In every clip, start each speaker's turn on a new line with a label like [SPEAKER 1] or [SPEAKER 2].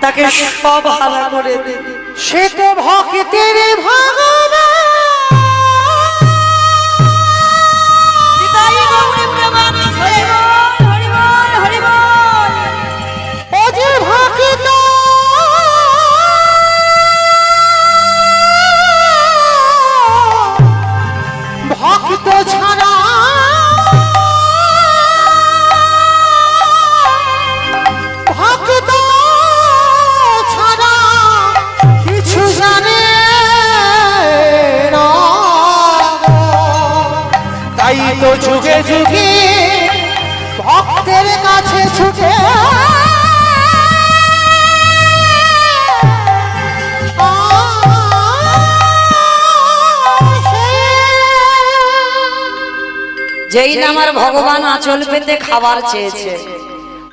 [SPEAKER 1] তাকে সব হারা করে দে।
[SPEAKER 2] সে তো ভক্তের ভগবান। ও যে ভক্ত ভক্ত ছাড়া ভক্ত ছাড়া কিছু জানে না। তাই তো যুগে যুগে ভক্তের কাছে ছুটে
[SPEAKER 1] যেই না আমার ভগবান আঁচল পেতে খাবার চেয়েছে,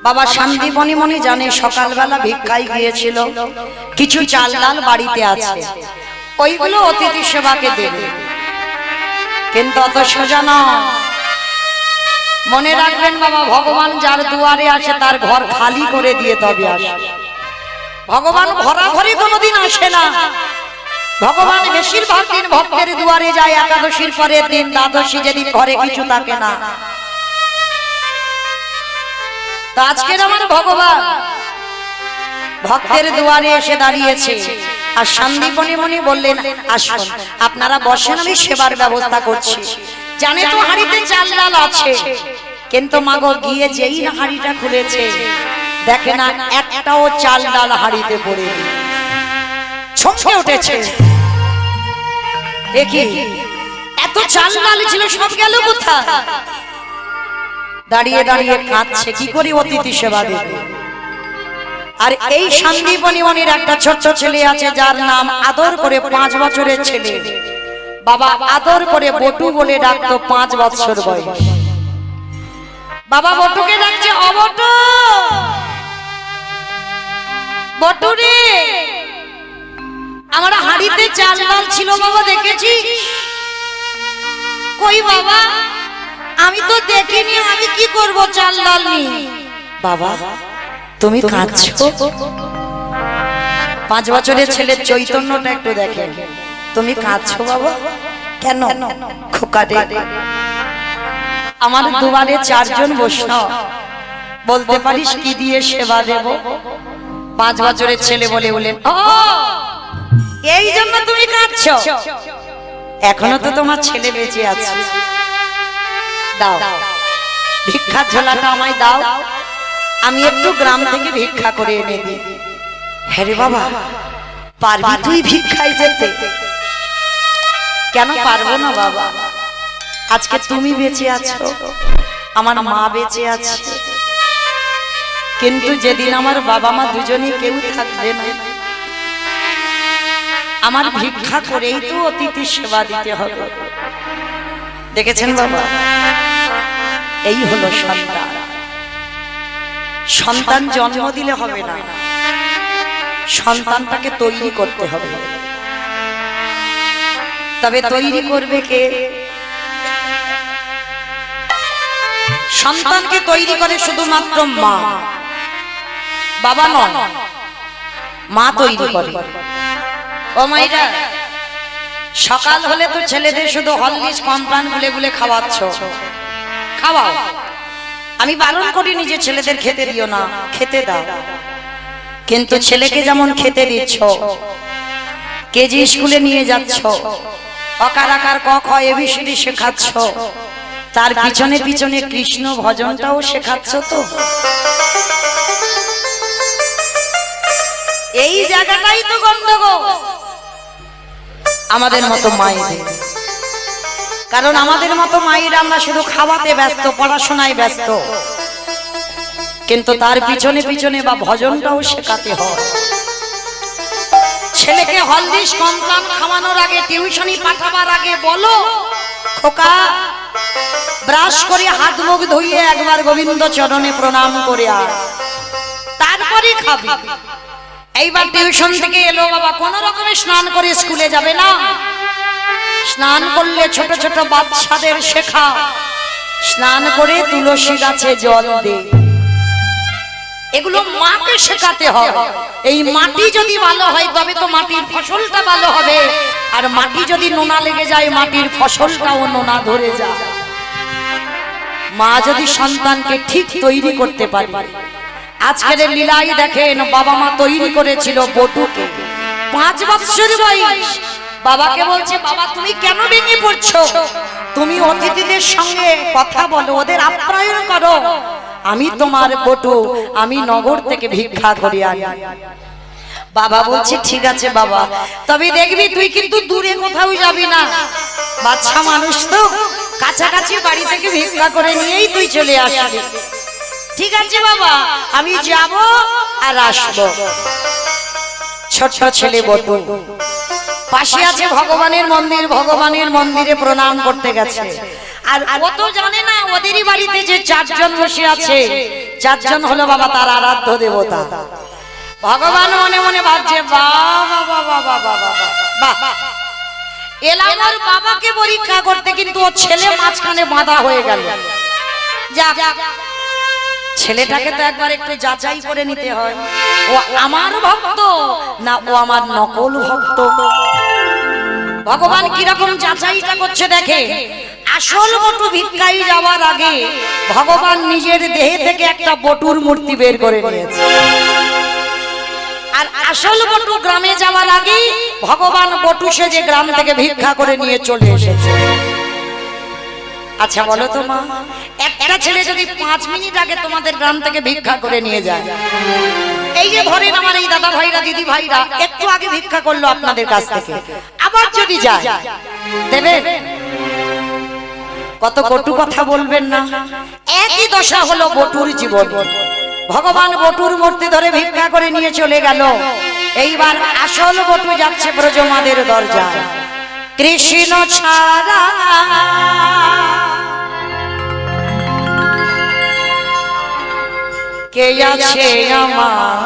[SPEAKER 1] বাবা শান্তি মনি জানে সকালবেলা ভিক্ষায় গিয়েছিল, কিছু চাল ডাল বাড়িতে আছে, ওইগুলো অতিথি সেবাকে দেবে। কিন্তু অত সোজা নয়। মনে রাখবেন বাবা, ভগবান যার দুয়ারে আসে তার ঘর খালি করে দিয়ে তবে আসে। ভগবান ভরা ঘরে কোনোদিন আসে না। ভগবান বেশিরভাগ দিন ভক্তের দুয়ারে যায় একাদশীর পরের দিন, দ্বাদশী যেদিন ঘরে কিছু থাকে না। তো আজকের আমার ভগবান ভক্তের দুয়ারে এসে দাঁড়িয়েছে। আর শান্তিপনি মনি বললেন, আসুন আপনারা বসেন, আমি সেবার ব্যবস্থা করছি। জানে তো হাড়িতে চাল ডাল আছে, কিন্তু মাগো গিয়ে যেই না হাড়িটা খুলেছে, দেখে না একটাও চাল ডাল হাড়িতে পড়ে ছমকে উঠেছে। দেখি এত চাল ডাল ছিল, সব গেল কোথায়? দাঁড়িয়ে দাঁড়িয়ে কাঁদছে, কি করে অতিথি সেবা দেবে। আর এই শান্তিপনি মনির একটা ছোট্ট ছেলে আছে, যার নাম আদর করে 5 বছরের ছেলে। বাবা আদর করে বটু বলে ডাকতো, 5 বছর বয়স। বাবা বটুকে ডাকছে, অবটু, বটু রে, আমার হাড়িতে চাল ডাল ছিল বাবা, দেখেছি? কই বাবা, আমি তো দেখিনি, আমি কি করব চাল ডাল নিয়ে? বাবা তুমি কাঁদছো? 5 বছরের ছেলের চৈতন্যটা একটু দেখেন। তুমি কাঁদছো বাবা কেন? খোকা রে, আমার দুয়ারে 4 জন বৈষ্ণব, বলতে পারিস কি দিয়ে সেবা দেব? 5 বছরের ছেলে বলে বলেন, ও এই জন্য তুমি কাঁদছো? এখনো তো তোমার ছেলে বেঁচে আছে, দাও ভিক্ষার ঝোলাটা আমায় দাও, আমি একটু গ্রাম থেকে ভিক্ষা করে এনে দিই। হ্যাঁ রে বাবা, পারবি তুই ভিক্ষায় যেতে? কেন পারবো না বাবা, আজকে তুমি বেঁচে আছো, আমার মা বেঁচে আছে, কিন্তু যেদিন আমার বাবা মা দুজনেই কেউ থাকবে না, আমার ভিক্ষা করেই তো অতিথি সেবা দিতে হবে। দেখেছেন বাবা, এই হলো সন্তান। সন্তান জন্ম দিলে হবে না, সন্তানটাকে তৈরি করতে হবে। তবে তৈরি করবে কে? সন্তানকে তৈরি করে শুধুমাত্র মা, বাবা নয়, মা তৈরি করে। ও মাইরা, সকাল হলে তো ছেলেদের শুধু হরলিক্স কমপ্লান গুলে গুলে খাওয়াচ্ছ, খাওয়াও, আমি বারণ করিনি যে ছেলেদের খেতে দিও না, খেতে দাও, কিন্তু ছেলেকে যেমন খেতে দিচ্ছ, কেজি স্কুলে নিয়ে যাচ্ছ, অকার আকার ক খ এবিসিডি শেখাচ্ছ, তার পিছনে পিছনে কৃষ্ণ ভজনটাও শেখাচ্ছ তো। এই জায়গাটাই তো গন্ডগোল আমাদের মতো মায়েদের। কারণ আমাদের মতো মায়েরা আমরা শুধু খাওয়াতে ব্যস্ত, পড়াশোনায় ব্যস্ত, কিন্তু তার পিছনে পিছনে বা ভজনটাও শেখাতে হয়। ছেলেকে হলদিস কমপ্লান খাওয়ানোর আগে, টিউশনি পাঠাবার আগে বলো, খোকা ব্রাশ করে হাত মুখ ধুইয়ে একবার গোবিন্দ চরণে প্রণাম করে আয়, তারপরে খাবি। এইবার টিউশন থেকে এলো বাবা, কোন রকমে স্নান করে স্কুলে যাবে না। স্নান করলে ছোট ছোট বাচ্চাদের শেখা, স্নান করে তুলসী গাছে জল দে। এগুলো মাকে শেখাতে হবে। এই মাটি যদি ভালো হয় তবে তো মাটির ফসলটা ভালো হবে, আর মাটি যদি নোনা লেগে যায় মাটির ফসলটাও নোনা ধরে যায়। মা যদি সন্তানকে ঠিক তৈরি করতে পারে, আজকের লীলাই দেখেন বাবা মা তৈরি করেছিল বটুকে, 5 বছর বয়স। বাবাকে বলছে, বাবা তুমি কেন ভেঙে পড়ছো? তুমি অতিথিদের সঙ্গে কথা বলো, ওদের আপ্যায়ন করো। আমি তোমার বটু, আমি নগর থেকে ভিক্ষা করে আনি। বাবা বলছে, ঠিক আছে বাবা, তবে দেখবি তুই কিন্তু দূরে কোথাও যাবি না, বাচ্চা মানুষ তো, কাছাকাছি বাড়ি থেকে ভিক্ষা করে নিয়েই তুই চলে আসবি। ঠিক আছে বাবা, আমি যাব আর আসবো। ছোট্ট ছেলে বটু পাশে আছে ভগবানের মন্দির, ভগবানের মন্দিরে প্রণাম করতে গেছে। আর ও তো জানে না ওদেরই বাড়িতে যে 4 জন বসে আছে, 4 জন হলো বাবা তার আরাধ্য দেবতা। ভগবান মনে মনে ভাবছে, বাবা বাবা বাবা বাবা, এলাম ওর বাবাকে পরীক্ষা করতে, কিন্তু ও ছেলে মাঝখানে বাঁধা হয়ে গেল। যা, ছেলেটাকে তো একবার একটু যাচাই করে নিতে হয়, ও আমার ভক্ত না ও আমার নকল ভক্ত। ভগবান কিরকম যাচাইটা করছে দেখে। আসল বটু ভিক্ষায় যাওয়ার আগে ভগবান নিজের দেহে থেকে একটা বটুর মূর্তি বের করে নিয়েছে, আর আসল বটু গ্রামে যাওয়ার আগে ভগবান বটু সেজে গ্রাম থেকে ভিক্ষা করে নিয়ে চলে এসেছে। আচ্ছা বলো তো মা, একটা ছেলে যদি 5 মিনিট আগে তোমাদের গ্রাম থেকে ভিক্ষা করে নিয়ে যায়, এই যে ধরেন আমার এই দাদা ভাইরা দিদি ভাইরা একটু আগে ভিক্ষা করলো আপনাদের কাছ থেকে, আবার যদি যায় দেবে? কত কটু কথা বলবেন না। একই দশা হলো বটুর জীবন। ভগবান বটুর মূর্তি ধরে ভিক্ষা করে নিয়ে চলে গেল। এইবার আসল বটু যাচ্ছে ব্রজমাদের দরজায়। কৃষ্ণ ছাড়া কে আছে আমার,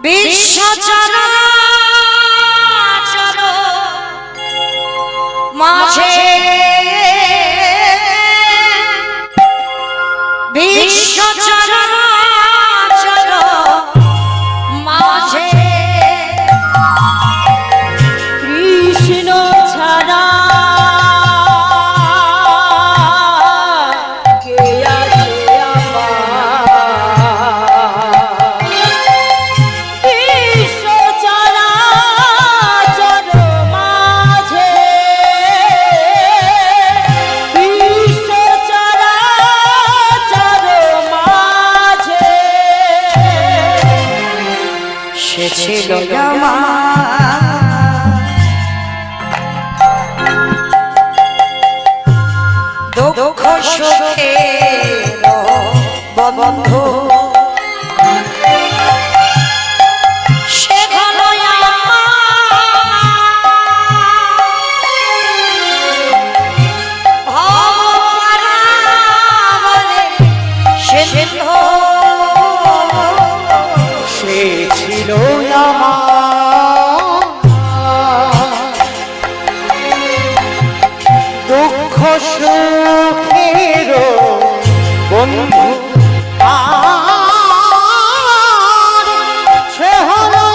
[SPEAKER 1] বিশ্ব চরাচর মাঝে, বিশ্ব চরাচর মাঝে
[SPEAKER 3] কৃষ্ণ ছাড়া কে আছে আমার, বিশ্ব চরাচর মাঝে, বিশ্ব চরাচর মাঝে
[SPEAKER 1] সে ছিল আমার দুঃখ সুখের বন্ধু, সে হলো আমার ভবপারাবরে সে সিন্ধু।
[SPEAKER 2] সে ছিল আমার দুঃখ সুখের বন্ধু, আর সে হলো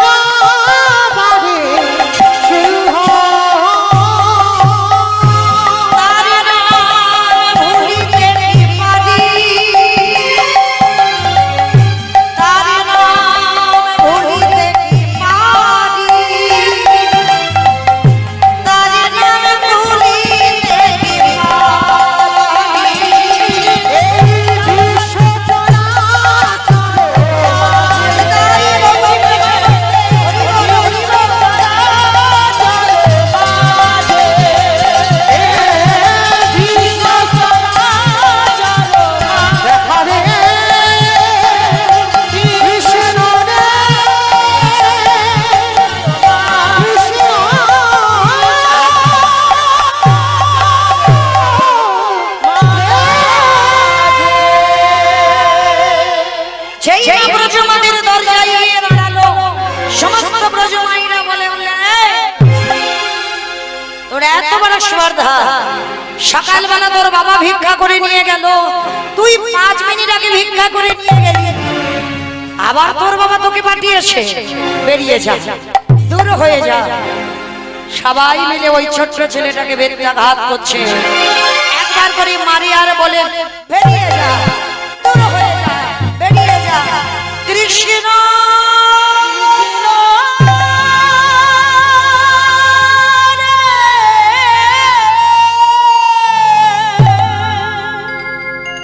[SPEAKER 2] ভবপারাবরে সিংহ।
[SPEAKER 1] তার নাম ভুলিতে কি পারি, তার নাম ভুলিতে কি পারি, সকালবেলা তোর বাবা ভিক্ষা করে নিয়ে গেল, তুই 5 মিনিট আগে ভিক্ষা করে নিয়ে গেলি, আবার তোর বাবা তোকে পাঠিয়েছে, বেরিয়ে যা, দূর হয়ে যা। সবাই মিলে ওই ছোট্ট ছেলেটাকে বেত্রাঘাত করছে, একবার করে মারি আর বলে বেরিয়ে যা, দূর হয়ে যা, বেরিয়ে যা। কৃষ্ণ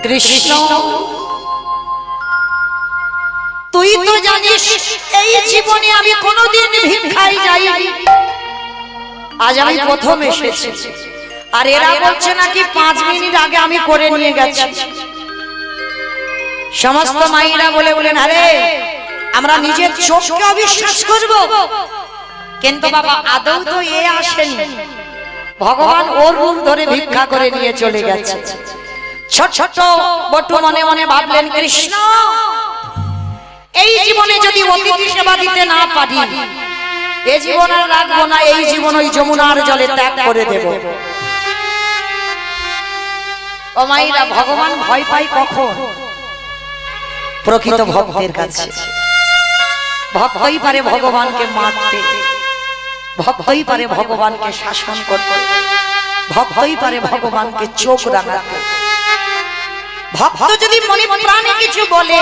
[SPEAKER 1] কৃষ্ণ, তুই তো জানিস এই জীবনে আমি কোনোদিন ভিক্ষায় যাইনি, আজ আমি প্রথম এসেছি, আর এরা বলছে নাকি 5 মিনিট আগে আমি করে নিয়ে গেছি। সমস্ত মায়েরা বলে বলেন আরে আমরা নিজের চোখকে অবিশ্বাস করব, কিন্তু বাবা আদৌ তো এ আসেনি, ভগবান ওর রূপ ধরে ভিক্ষা করে নিয়ে চলে গেছে। ছোট ছোট বটু মনে মনে ভাবলেন কৃষ্ণ, এই জীবনে যদি অতিথি সেবা দিতে না পারি, এই জীবন আর রাখবো না, এই জীবন ওই যমুনার জলে ত্যাগ করে দেব। ও মাইরা, ভগবান ভয় পায় কখন? প্রকৃত ভক্তের কাছে। ভক্তই পারে ভগবানকে মারতে, ভক্তই পারে ভগবানকে শাসন করতে, ভক্তই পারে ভগবানকে চোখ রাঙাতে। ভক্ত যদি মনে প্রাণে কিছু বলে,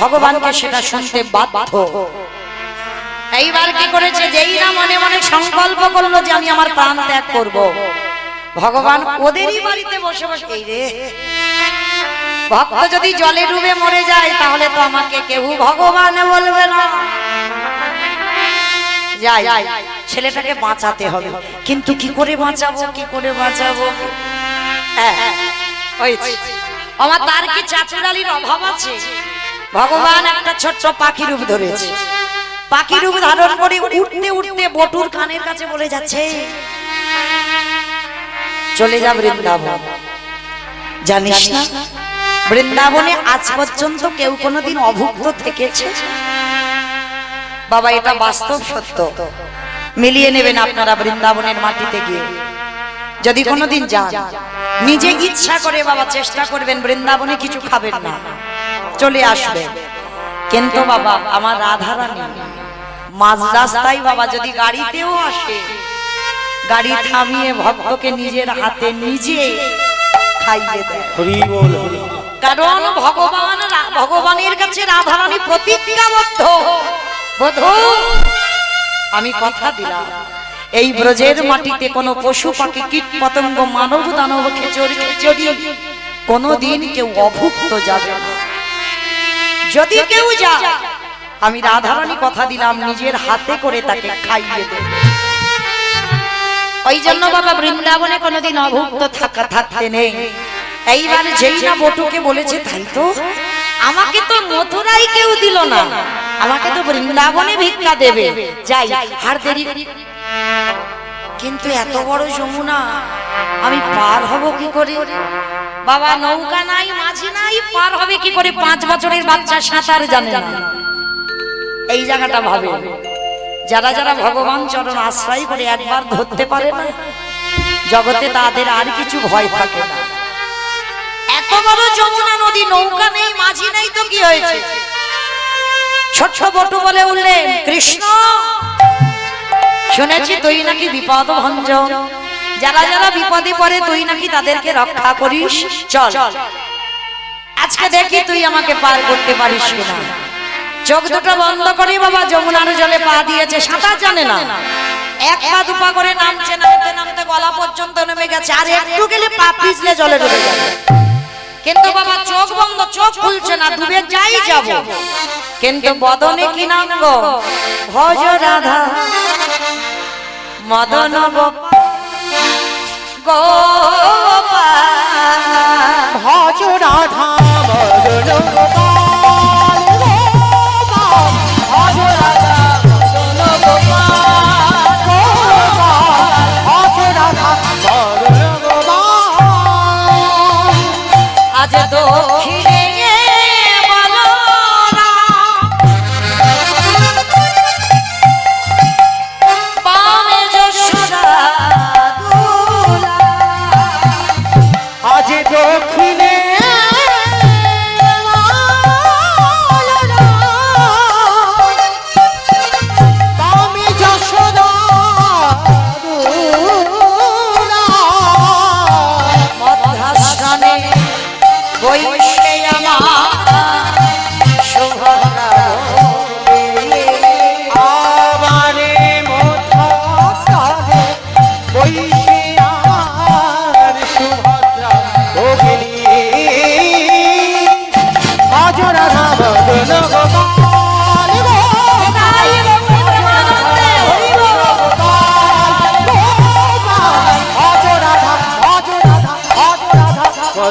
[SPEAKER 1] ভগবানকে সেটা শুনতে বাধ্য। এইবার কি করেছে, যেই না মনে মনে সংকল্প করলো যে আমি আমার প্রাণ ত্যাগ করব, ভগবান ওদেরই বাড়িতে বসে বসে, এই রে ভক্ত যদি জলে ডুবে মরে যায় তাহলে তো আমাকে কেউ ভগবান বলবে না, যাই ছেলেটাকে বাঁচাতে হবে। কিন্তু কি করে বাঁচাবো, কি করে বাঁচাবো? আমার তার কি চাতুরালির অভাব আছে? ভগবান একটা ছোট্ট পাখি রূপ ধরেছে, পাখি রূপ ধারণ করে উঠতে উঠতে বটুর কানের কাছে বলে যাচ্ছে, চলে যা বৃন্দাবন। জানিস না বৃন্দাবনে আজ পর্যন্ত কেউ কোনোদিন অভুক্ত থেকেছে? বাবা এটা বাস্তব সত্য, মিলিয়ে নেবেন আপনারা বৃন্দাবনের মাটিতে গিয়ে। যদি কোনোদিন যান, নিজে ইচ্ছা করে বাবা চেষ্টা করবেন, বৃন্দাবনে কিছু খাবেন না, চলে আসবে। কিন্তু বাবা আমার রাধারানী মাঝ রাস্তায় বাবা যদি গাড়িতেও আসে, গাড়ি থামিয়ে ভক্তকে নিজের হাতে নিজে খাইয়ে দেয়। কারণ ভগবানের কাছে রাধারানী প্রতিজ্ঞাবদ্ধ, বধূ আমি কথা দিলাম এই ব্রজের মাটিতে কোনো পশু পাখি কীট পতঙ্গ মানব দানব খেচড়ি কোনোদিন কেউ অভুক্ত যাবে না। যদি কেউ যায়, আমি রাধারানী কথা দিলাম নিজের হাতে করে তাকে খাইয়ে দেব। ওই জন্য বাবা বৃন্দাবনে কোনোদিন অভুক্ত থাকতে নেই। এইবার যেই না বটুকে বলেছে, তাই তো আমাকে তো মথুরাই কেউ দিল না, আমাকে তো বৃন্দাবনে ভিক্ষা দেবে, যাই হার দেরি। কিন্তু এত বড় যমুনা আমি পার হব কি করে? বাবা নৌকা নাই, মাঝি নাই, পার হবে কি করে? 5 বছরের বাচ্চা সাঁতার জানে না। এই জায়গাটা ভাবে, যারা যারা ভগবান চরণ আশ্রয় করে একবার ধরতে পারে না, জগতে তাদের আর কিছু ভয় থাকে না। এত বড় যমুনা নদী, নৌকা নেই, মাঝি নেই, তো কি হয়েছে? ছোট্ট বটু বলে উঠলেন, কৃষ্ণ শুনেছি তুই নাকি বিপদ ভঞ্জন, যারা যারা বিপদে পড়ে তুই নাকি তাদেরকে রক্ষা করিস, চল আজকে দেখি তুই আমাকে পার করতে পারিস কিনা। চোখ দুটো বন্ধ করে বাবা যমুনার জলে পা দিয়েছে, সাঁতার জানে না, 1 পা 2 পা করে নামছে, নামতে নামতে গলা পর্যন্ত নেমে গেছে, আর একটু গেলে পা পিছলে জলে ডুবে যাবে। কিন্তু বাবা চোখ বন্ধ, চোখ খুলছে না, ডুবে যাই যাব। কিন্তু বদনে কি নাম গো, ভজ রাধা মদন গোপাল,
[SPEAKER 2] ভজ রাধা মদন গোপাল, ভজ রাধা মদন গোপাল, ভজ রাধা মদন গোপাল।
[SPEAKER 1] আজ দক্ষিণে বলো না, বামে যশোদা দুলা,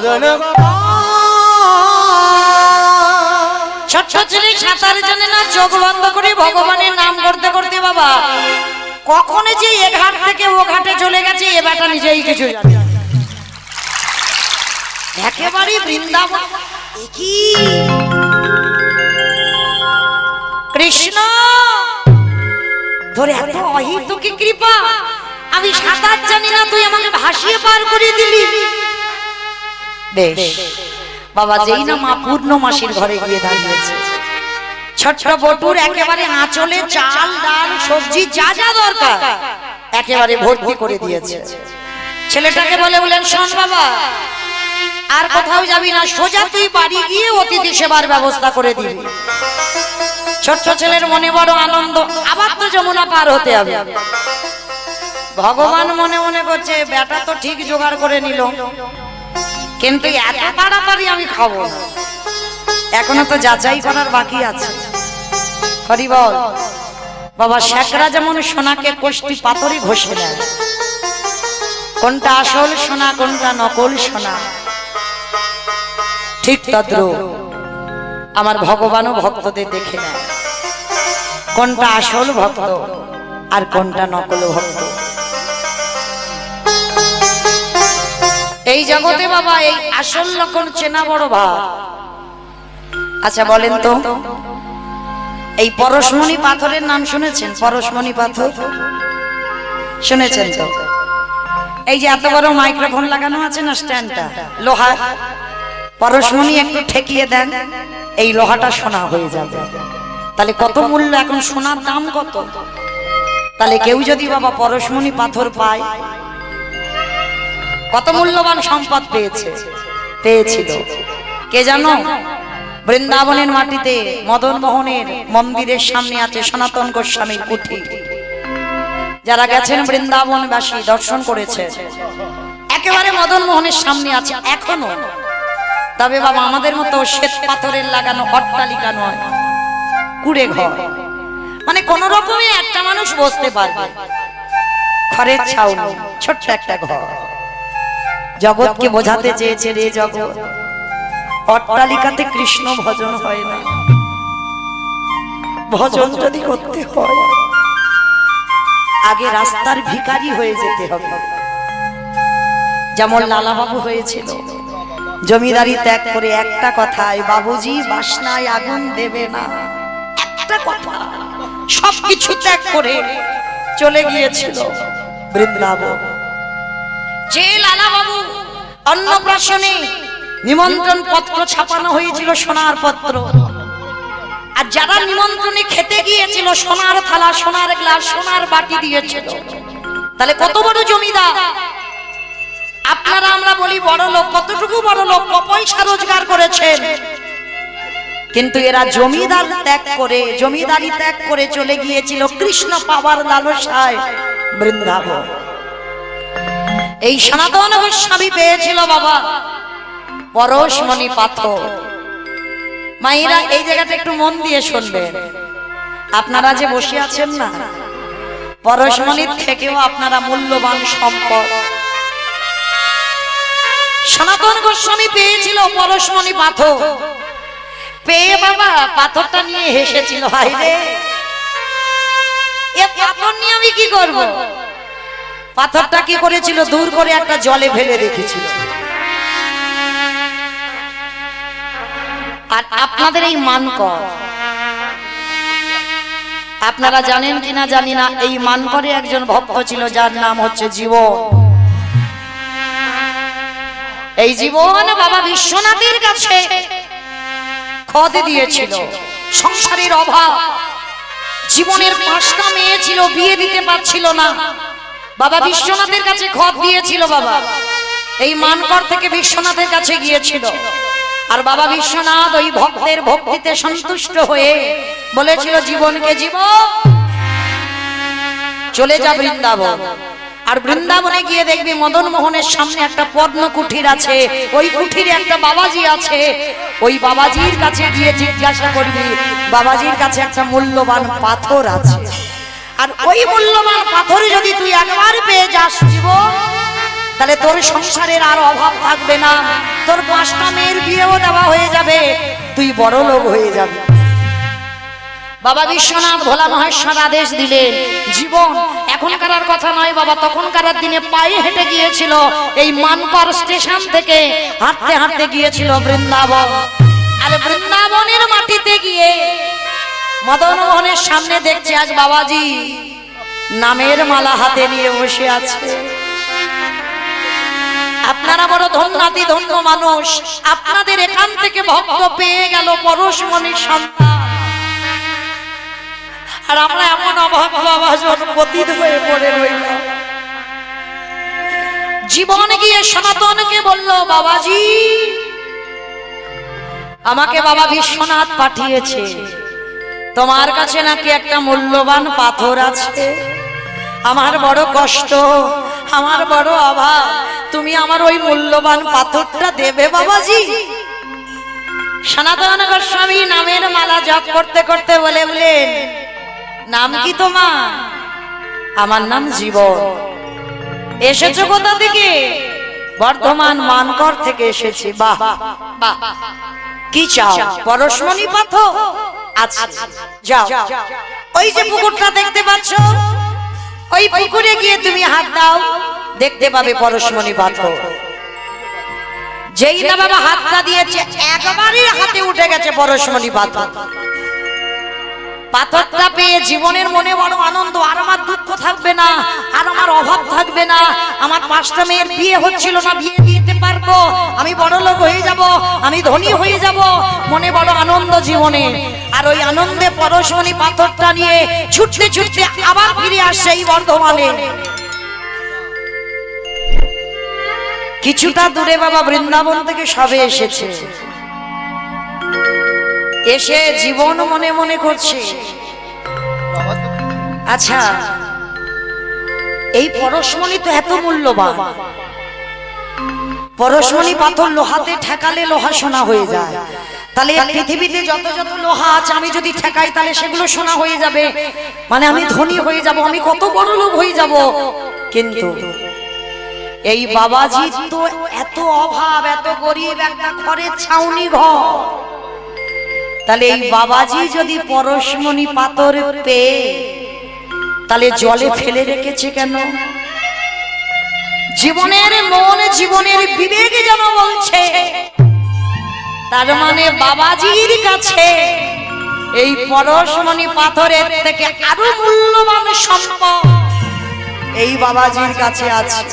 [SPEAKER 2] মদন গোপাল
[SPEAKER 1] ছোট্ট ছেলে সাঁতার জানে না, চোখ বন্ধ করে ভগবানের নাম করতে করতে বাবা কখন যে এ ঘাট থেকে ও ঘাটে চলে গেছে এ বেটা নিজেই কিছু জানে না। একেবারে বৃন্দাবন কি কৃষ্ণ তোর এত অহিতুকি কৃপা, আমি সাঁতার জানি না তুই আমাকে ভাসিয়ে পার করে দিলি। বেশ বাবা, যেই না মা পূর্ণমাসীর ঘরে গিয়ে দাঁড়িয়েছে, ছোট্ট বটুর একেবারে আঁচলে চাল ডাল সবজি যা যা দরকার একেবারে ভর্তি করে দিয়েছে। ছেলেটাকে বলেন শোন বাবা, আর কোথাও যাবি না, সোজা তুই বাড়ি গিয়ে অতিথি সেবার ব্যবস্থা করে দিবি। ছোট্ট ছেলের মনে বড় আনন্দ, আবার তো যমুনা পার হতে হবে। ভগবান মনে মনে করছে বেটা তো ঠিক জোগাড় করে নিল, কিন্তু এত তাড়াতাড়ি আমি খাবো না, এখনো তো যাচাই করার বাকি আছে। হরি বল। বাবা শেখরা যেমন সোনাকে কোষ্টি পাথরে ঘষে দেয়, কোনটা আসল সোনা কোনটা নকল সোনা, ঠিক তদ্রূপ আমার ভগবানও ভক্তদের দেখে নেয় কোনটা আসল ভক্ত আর কোনটা নকল ভক্ত। এই জগতে বাবা এই আসল লক্ষণ চেনা বড় ভাব। আচ্ছা বলেন তো, এই পরশমণি পাথরের নাম শুনেছেন? পরশমণি পাথর শুনেছেন তো? এই যে এত বড় মাইক্রোফোন লাগানো আছে না, স্ট্যান্ডটা লোহা, পরশমণি একটু ঠেকিয়ে দেন, এই লোহাটা সোনা হয়ে যাবে। তাহলে কত মূল্য, এখন সোনার দাম কত? তাহলে কেউ যদি বাবা পরশমণি পাথর পায়, কত মূল্যবান সম্পদ পেয়েছিল কে জানো? বৃন্দাবনের মাটিতে মদন মোহনের মন্দিরের সামনে আছে সনাতন গোস্বামীর কুঠি। যারা গেছেন বৃন্দাবনবাসী দর্শন করেছে, একেবারে মদন মোহনের সামনে আছে এখনো। তবে বাবা আমাদের মতো শ্বেত পাথরের লাগানো অট্টালিকা নয়, কুড়ে ঘর, মানে কোন রকমে একটা মানুষ বসতে পারবে, খড়ের ছাউনি, ছোট্ট একটা ঘর। জগৎকে বোঝাতে চেয়েছে রে জগৎ, অট্টালিকাতে কৃষ্ণ ভজন হয় না, ভজন যদি করতে হয় আগে রাস্তার ভিখারি হয়ে যেতে হবে। যেমন লালাবাবু হয়েছিল, জমিদারি ত্যাগ করে একটা কথায়, বাবুজি বাসনায় আগুন দেবে না, একটা কথা, সবকিছু ত্যাগ করে চলে গিয়েছিল বৃন্দাবন। যে লালাবাবু অন্নপ্রাশনে নিমন্ত্রণ পত্র ছাপানো হয়েছিল, সোনার পত্র, আর যারা নিমন্ত্রণে খেতে গিয়েছিল সোনার থালা, সোনার গ্লাস, সোনার বাটি দিয়েছিল। তাহলে কত বড় জমিদার! আপনারা আমরা বলি বড় লোক, কতটুকু বড় লোক, পয়সা রোজগার করেছেন, কিন্তু এরা জমিদার ত্যাগ করে, জমিদারি ত্যাগ করে চলে গিয়েছিল কৃষ্ণ পাওয়ার লালসায় বৃন্দাবন। এই সনাতন গোস্বামী পেয়েছিল বাবা পরশমণি পাথর। মায়েরা এই জায়গাটা একটু মন দিয়ে শুনবেন। আপনারা যে বসে আছেন না, পরশমণির থেকেও আপনারা মূল্যবান সম্পদ। সনাতন গোস্বামী পেয়েছিল পরশমণি পাথর, পেয়ে বাবা পাথরটা নিয়ে হেসেছিল, হাই রে এ পাথর নিয়ে আমি কি করব? পাথরটা কি করেছিল? দূর করে একটা জলে ফেলে রেখেছিল। আর আপনাদের এই মানকর, আপনারা জানেন কিনা জানি না, এই মানকরে একজন ভক্ত ছিল যার নাম হচ্ছে জীবন। এই জীবন বাবা বিশ্বনাথের কাছে খোঁজ দিয়েছিল, সংসারের অভাব, জীবনের 5টা মেয়ে ছিল, বিয়ে দিতে পারছিল না, বাবা বিশ্বনাথের কাছে খোঁজ দিয়েছিল। বাবা এই মানকর থেকে বিশ্বনাথের কাছে গিয়েছিল, আর বাবা বিশ্বনাথ ওই ভক্তের ভক্তিতে সন্তুষ্ট হয়ে বলেছিল জীবনকে, জীবন চলে যা বৃন্দাবন। আর বৃন্দাবনে গিয়ে দেখবি মদন মোহনের সামনে একটা পদ্ম কুঠির আছে, ওই কুঠিরে একটা বাবাজি আছে, ওই বাবাজির কাছে গিয়ে জিজ্ঞাসা করবি, বাবাজির কাছে একটা মূল্যবান পাথর আছে, আর ওই মূল্যবান পাথরে যদি তুই একবার পেয়ে যাস জীবন, তাহলে তোর সংসারের আর অভাব থাকবে না, তোর 5টা মেয়ের বিয়েও দেওয়া হয়ে যাবে, তুই বড় লোক হয়ে যাবে। বাবা বিশ্বনাথ ভোলা মহেশ্বর আদেশ দিলেন, জীবন এখনকার আর কথা নয় বাবা, তখনকার দিনে পায়ে হেঁটে গিয়েছিল এই মানকর স্টেশন থেকে, হাঁটতে হাঁটতে গিয়েছিল বৃন্দাবন। আর বৃন্দাবনের মাটিতে গিয়ে মদন মোহনের সামনে দেখছে আজ বাবাজি নামের মালা হাতে নিয়ে বসে আছে। আপনারা বড় ধন্যাতি ধন্য মানুষ, আপনাদের এখান থেকে ভক্ত পেয়ে গেল পরশমণির সন্তান, আর আমরা এমন অভাব ভাজন পতিত হয়ে পড়ে রইলাম। জীবন গিয়ে সনাতনকে বলল, বাবাজি আমাকে বাবা বিশ্বনাথ পাঠিয়েছে, তোমার কাছে নাকি একটা মূল্যবান পাথর আছে, আমার বড় কষ্ট, আমার বড় অভাব, তুমি আমার ওই মূল্যবান পাথরটা দেবে বাবাজি। সনাতন গোস্বামী নামের মালা জপ করতে করতে বললেন, নাম কি তোমার? আমার নাম জীবন। এসেছো কোথা থেকে? বর্ধমান মানকর থেকে এসেছি। বাহ বাহ, কি চাও? পরশমণি পাথর? আচ্ছা যাও, ওই যে পুকুরটা দেখতে পাচ্ছ, ওই পুকুরে গিয়ে তুমি হাত দাও, দেখতে পাবে পরশমণি পাথর। যেই না বাবা হাতটা দিয়েছে, একবারই হাতে উঠে গেছে পরশমণি পাথর। পাথরটা পেয়ে জীবনের মনে বড় আনন্দ, আর আমার দুঃখ থাকবে না, আর আমার অভাব থাকবে না, আমার 5টা মেয়ের বিয়ে হচ্ছিল না, বিয়ে দিতে পারবো, আমি বড় লোক হয়ে যাব, আমি ধনী হয়ে যাব, মনে বড় আনন্দ জীবনে। আর ওই আনন্দে পরশমণি পাথরটা নিয়ে ছুটতে ছুটতে আবার ফিরে আসছে এই বর্ধমানে। কিছুটা দূরে বাবা বৃন্দাবন থেকে সবে এসেছে, এসে জীবন মনে মনে করছে, আচ্ছা এই পরশমণি তো এত মূল্যবান, পরশমণি পাথর লোহাতে ঠেকালে লোহা সোনা হয়ে যায়, তাহলে পৃথিবীতে যত যত লোহা আছে আমি যদি ঠেকাই তাহলে সেগুলো সোনা হয়ে যাবে, মানে আমি ধনী হয়ে যাব, আমি কত বড় লোক হয়ে যাব। কিন্তু এই বাবাজি তো এত অভাব, এত গরিব, একটা ঘরের ছাউনি ঘর, তাহলে এই বাবাজি যদি পরশমণি পাথর পেয়ে তাহলে জলে ফেলে রেখেছে কেন? জীবনের মন, জীবনের বিবেক যেন বলছে, তার মানে বাবাজির কাছে এই পরশমণি পাথরের থেকে আরো মূল্যবান সম্পদ এই বাবাজির কাছে আছে,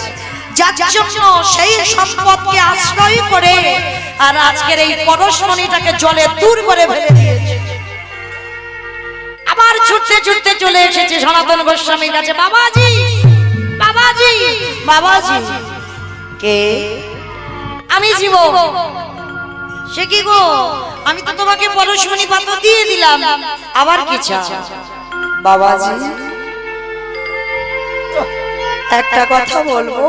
[SPEAKER 1] যার জন্য সেই সম্পদকে আশ্রয় করে আর আজকের এই পরশমণিটাকে জলে দূর করে ফেলে দিয়েছে। আবার ছুটতে ছুটতে চলে এসেছে সনাতন গোস্বামীর কাছে, বাবাজি বাবাজি বাবাজি। কে? আমি জীবন। সে কি গো, আমি তো তোমাকে পরশমণি পাথর দিয়ে দিলাম, আবার কি চাও? বাবাজি একটা কথা বলবো।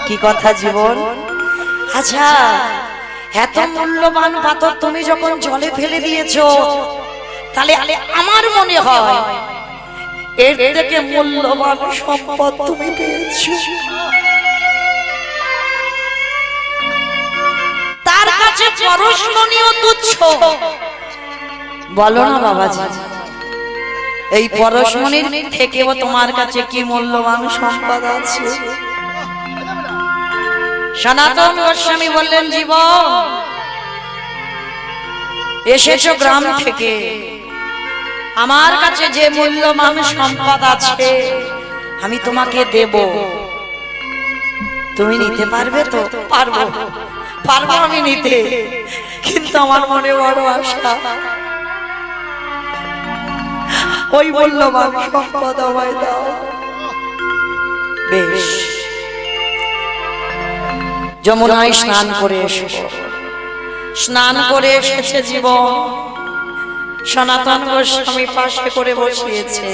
[SPEAKER 1] কি কথা জীবন? আচ্ছা এত মূল্যবান পাথর তুমি যখন জলে ফেলে দিয়েছো, তাহলে আমার মনে হয় এর থেকে মূল্যবান সম্পদ তুমি পেয়েছো। তার কাছে পরশমণিও তুচ্ছ। বলো না বাবাজি, এই পরশমণির থেকেও তোমার কাছে কি মূল্যবান সম্পদ আছে? সনাতন গোস্বামী বললেন, জীবন এসেছো গ্রাম থেকে, আমার কাছে যে মূল্যবান সম্পদ আছে আমি তোমাকে দেব, তুমি নিতে পারবে তো? পারবো, পারবো আমি নিতে, কিন্তু আমার মনে বড় আশা ওই মূল্যবান সম্পদ আমায় দাও। বেশ, যমুনায় স্নান করে এসো। স্নান করে এসেছে জীবন, সনাতন গোস্বামী পাশে করে বসিয়েছে।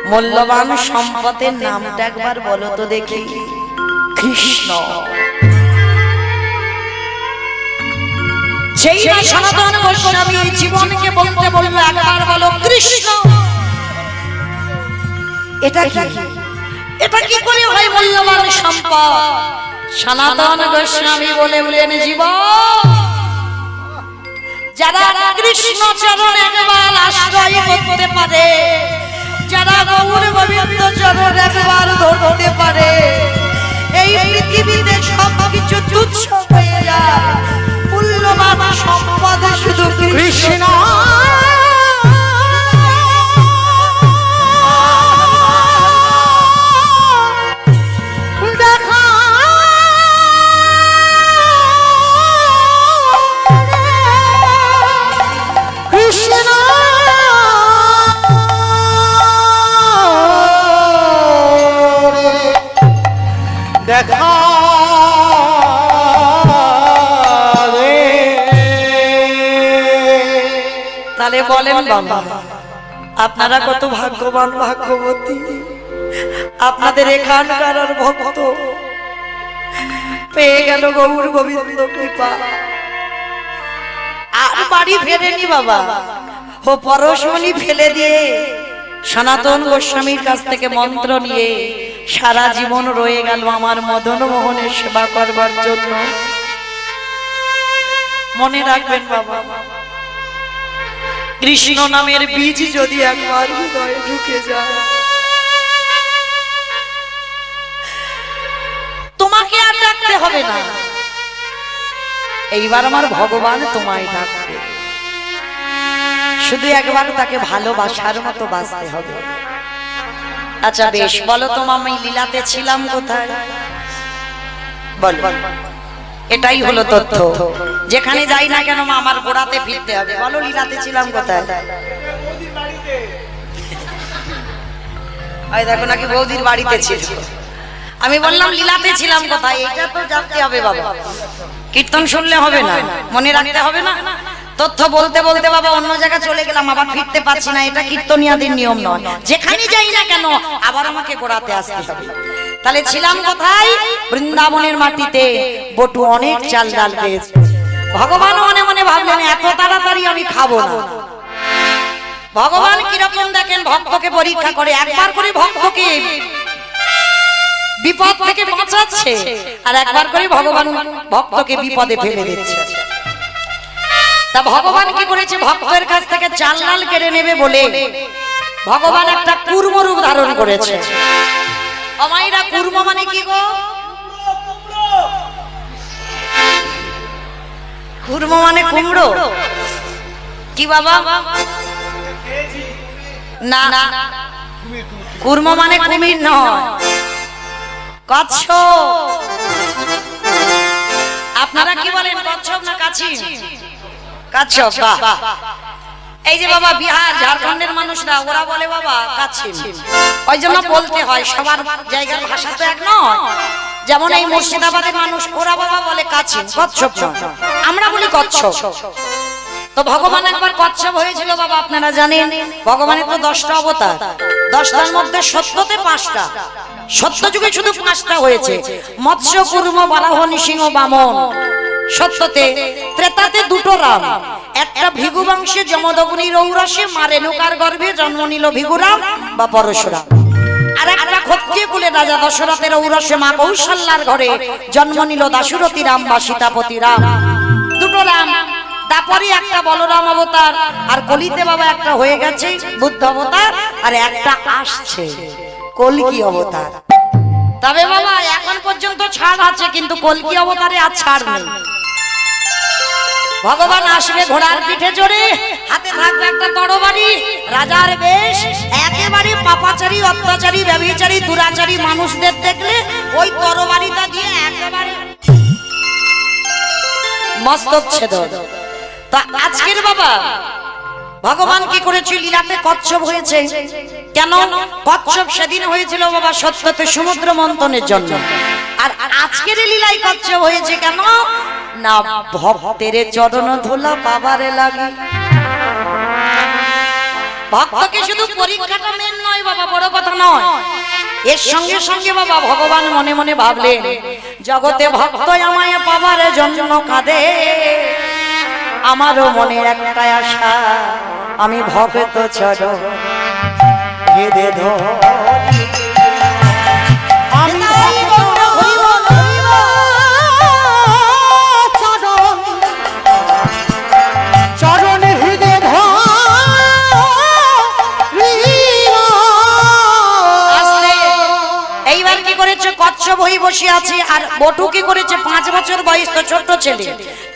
[SPEAKER 1] মূল্যবান সম্পদের নামটা একবার বলো তো দেখি। কৃষ্ণ। সেই সনাতন গোস্বামী জীবনকে বলতে বলল, একবার বলো কৃষ্ণ। এটা কি? এটা কি করে হয় মূল্যবান সম্পদ? সনাতন গোস্বামী বলে বলেন জীবন, যারা কৃষ্ণ চরণ একবার আশ্রয় করতে পারে, যারা গৌর গোবিন্দ চরণ একবার ধরতে পারে, এই পৃথিবীতে সবকিছু তুচ্ছ হয়ে যায়। মূল্যবান সম্পদ শুধু কৃষ্ণ।
[SPEAKER 2] দেখা রে।
[SPEAKER 1] তাহলে বলেন বাবা, আপনারা কত ভাগ্যবান ভাগ্যবতী, আপনাদের এখানকার আর ভক্ত পেয়ে গেল গৌর গোবিন্দ কৃপা। আর বাড়ি ফেরেনি বাবা, ও পরশমণি ফেলে দিয়ে সনাতন গোস্বামীর কাছ থেকে মন্ত্র নিয়ে সারা জীবন রয়ে গেল আমার মদন মোহনের সেবা করবার জন্য। মনে রাখবেন বাবা, কৃষ্ণ নামের বীজ যদি একবার হৃদয়ে ঢুকে যায়, তোমাকে আর ডাকতে হবে না, এইবার আমার ভগবান তোমায় ডাকবে। শুধু একবার তাকে ভালোবাসার মতো বাঁচতে হবে। আচ্ছা বেশ, বলো তো আমি লীলাতে ছিলাম কোথায়? বল, এটাই হলো তথ্য। যেখানে যাই না কেন মা, আমার গোড়াতে ফিরতে হবে। বলো লীলাতে ছিলাম কোথায়? এই দেখো নাকি বৌদির বাড়িতে ছিল। আমি বললাম লীলাতে ছিলাম কোথায়, এটা তো জানতে হবে বাবা। কীর্তন শুনলে হবে না, মনে রাখতে হবে না। তথ্য বলতে বলতে বাবা অন্য জায়গায় চলে গেলাম, আবার ফিরতে পারছি না। এটা কীর্তনিয়াদের নিয়ম নয়। যেখানে যাই না কেন আবার আমাকে গোড়াতে আসতে হবে। তাহলে ছিলাম কোথায়? বৃন্দাবনের মাটিতে। বটু অনেক চাল ডাল খেয়েছে। ভগবান মনে মনে ভাবলেন এত তাড়াতাড়ি আমি খাবো না। ভগবান কিরকম দেখেন, ভক্তকে পরীক্ষা করে, একবার করে ভক্তকে বিপদ থেকে বাঁচাচ্ছে, আর একবার করে ভগবান ভক্তকে বিপদে ফেলে দিচ্ছে। তা ভগবান কি করেছে, ভক্তের কাছ থেকে চাল ডাল কেড়ে নেবে বলে ভগবান একটা কুর্ম রূপ ধারণ করেছে। অমাইরা কুর্ম মানে কি গো? কুর্ম মানে কুমড়ো কি বাবা? না, কুর্ম মানে কুমির নয়, কচ্ছপ। আপনারা কি বলেন, কচ্ছপ না কাছি? কচ্ছপ। এই যে বাবা বিহার ঝাড়খণ্ডের মানুষরা ওরা বলে বাবা কাছি। ওই জন্য বলতে হয়, সবার জায়গার ভাষা তো এক নয়। যেমন এই মুর্শিদাবাদের মানুষ ওরা বাবা বলে কাছি, কচ্ছপ নয়, আমরা বলি কচ্ছপ। তো ভগবান একবার কচ্ছপ হয়েছিল বাবা, আপনারা জানেন। ভগবানের তো 10টা অবতার, 10টার মধ্যে সত্যতে 5টা, সত্য যুগে শুধু 5টা হয়েছে। মৎস্য, কুর্ম, বারাহ, নৃসিংহ, বামন। সত্যতে ত্রেতাতে 2টো রাম, একটা ভিগু বংশে যমদগ্নির ঔরসে মা রেণুকার গর্ভে জন্ম নিল ভিগুরাম বা পরশুরাম। আর একটা ক্ষত্রিয় কুলে রাজা দশরথের ঔরসে মা কৌশল্যার ঘরে জন্ম নিল দাশরথী রাম বা সীতাপতি রাম। 2টো রাম। তারপরে একটা বলরাম অবতার, আর কলিতে বাবা একটা হয়ে গেছে বুদ্ধ অবতার, আর একটা আসছে কলকি অবতার। তবে বাবা এখন পর্যন্ত ছাড় আছে, কিন্তু কলকি অবতারে আর ছাড় নেই। ভগবান আসবে ঘোড়ার পিঠে চড়ে, হাতে থাকবে একটা তরবারি, রাজার বেশ। একেবারে পাপাচারী, অত্যাচারী, ব্যভিচারী, দুরাচারী মানুষদের দেখলে ওই তরবারিটা দিয়ে একেবারে মস্তক ছেদন। তা আজকের বাবা ভগবান কি করেছে, লীলাতে কচ্ছপ হয়েছে। কেন কচ্ছপ সেদিন হয়েছিল বাবা? সত্যতে সমুদ্র মন্থনের জন্য। আর আজকের লীলায় কচ্ছপ হয়েছে কেন না? ভক্তের চরণ ধুলা পাবারে লাগে। ভক্তকে শুধু পরীক্ষাটা মেন নয় বাবা, বড় কথা নয়। এর সঙ্গে সঙ্গে বাবা ভগবান মনে মনে ভাবলেন, জগতে ভক্ত আমায় পাবার জন্য কাঁদে, আমারও মনের একটা আশা, আমি ভক্ত চরণ ভেদে ধরি। করেছে কচ্ছপ হয়ে বসে আছে, আর বটু কি করেছে 5 বছর বয়স তো ছোট্ট ছেলে,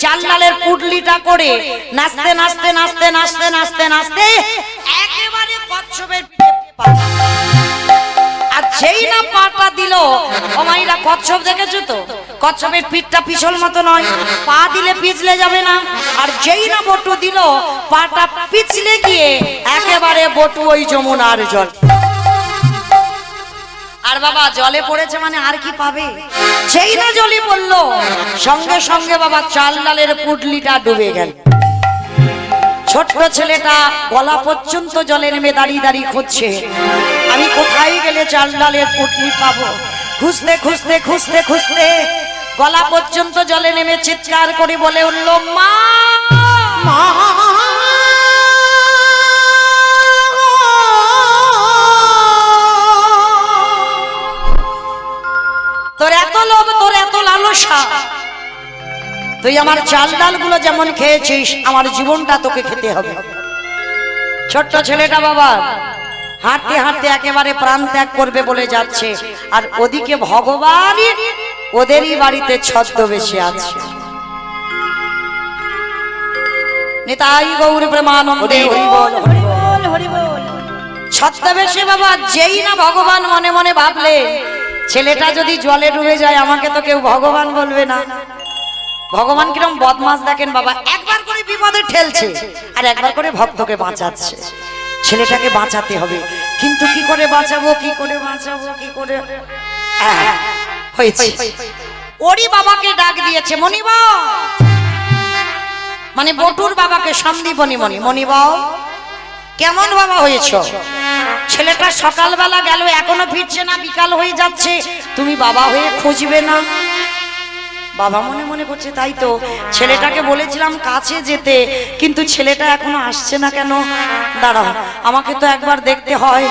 [SPEAKER 1] চাল ডালের পুটলিটা করে নাচতে নাচতে নাচতে নাচতে নাচতে নাচতে একেবারে কচ্ছপের পিঠে পা। আর যেই না পাটা দিল, ও মাইরা কচ্ছপ দেখেছো তো, কচ্ছপের পিঠটা পিছল মতো নয়, পা দিলে পিছলে যাবে না। আর যেই না বটু দিল, পাটা পিছলে গিয়ে একেবারে বটু ওই যমুনার জল। আর বাবা জলে পড়েছে মানে আর কি পাবে, যেই না জলে পড়লো সঙ্গে সঙ্গে বাবা চাল ডালের পুটলিটা ডুবে গেল। ছোট্ট ছেলেটা গলা পর্যন্ত জলে নেমে দাঁড়িয়ে দাঁড়িয়ে খুঁজছে, আমি কোথায় গেলে চাল ডালের পুটলি পাবো। খুঁজতে খুঁজতে খুঁজতে খুঁজতে গলা পর্যন্ত জলে নেমে চিৎকার করে বলে উঠল, মা
[SPEAKER 2] মা
[SPEAKER 1] তোর এত লোভ, তোর এত লালসা, তুই আমার চাল ডালগুলো যেমন খেয়েছিস আমার জীবনটা তোকে খেতে হবে। ছোট্ট ছেলেটা বাবা হাঁটতে হাঁটতে একেবারে প্রাণ ত্যাগ করবে বলে যাচ্ছে, আর ওদিকে ভগবান ওদেরই বাড়িতে ছদ্মবেশে আছে। নিতাই গৌর প্রেমানন্দে হরি বল হরি বল হরি বল। ছদ্মবেশে বাবা যেই না ভগবান মনে মনে ভাবলে, ছেলেটা যদি জলে ডুবে যায় আমাকে তো কেউ ভগবান বলবে না। ভগবান কিরম বদমাস দেখেন বাবা, একবার করে বিপদে ঠেলছে আর একবার করে ভক্তকে বাঁচাচ্ছে। ছেলেটাকে বাঁচাতে হবে, কিন্তু কি করে বাঁচাবো, কি করে বাঁচাবো, কি করে হয়েছে। ওরই বাবাকে ডাক দিয়েছে, মনিবা, মানে বটুর বাবাকে, সন্দীপনী মনি, মনিবাও কেমন বাবা হয়েছ? ছেলেটা সকালবেলা গেল এখনো ফিরছে না, বিকাল হয়ে যাচ্ছে, তুমি বাবা হয়ে খুঁজবে না? বাবা মনে মনে করছে তাই তো, ছেলেটাকে বলেছিলাম কাছে যেতে, কিন্তু ছেলেটা এখনো আসছে না কেন? দাঁড়াও, আমাকে তো একবার দেখতে হয়।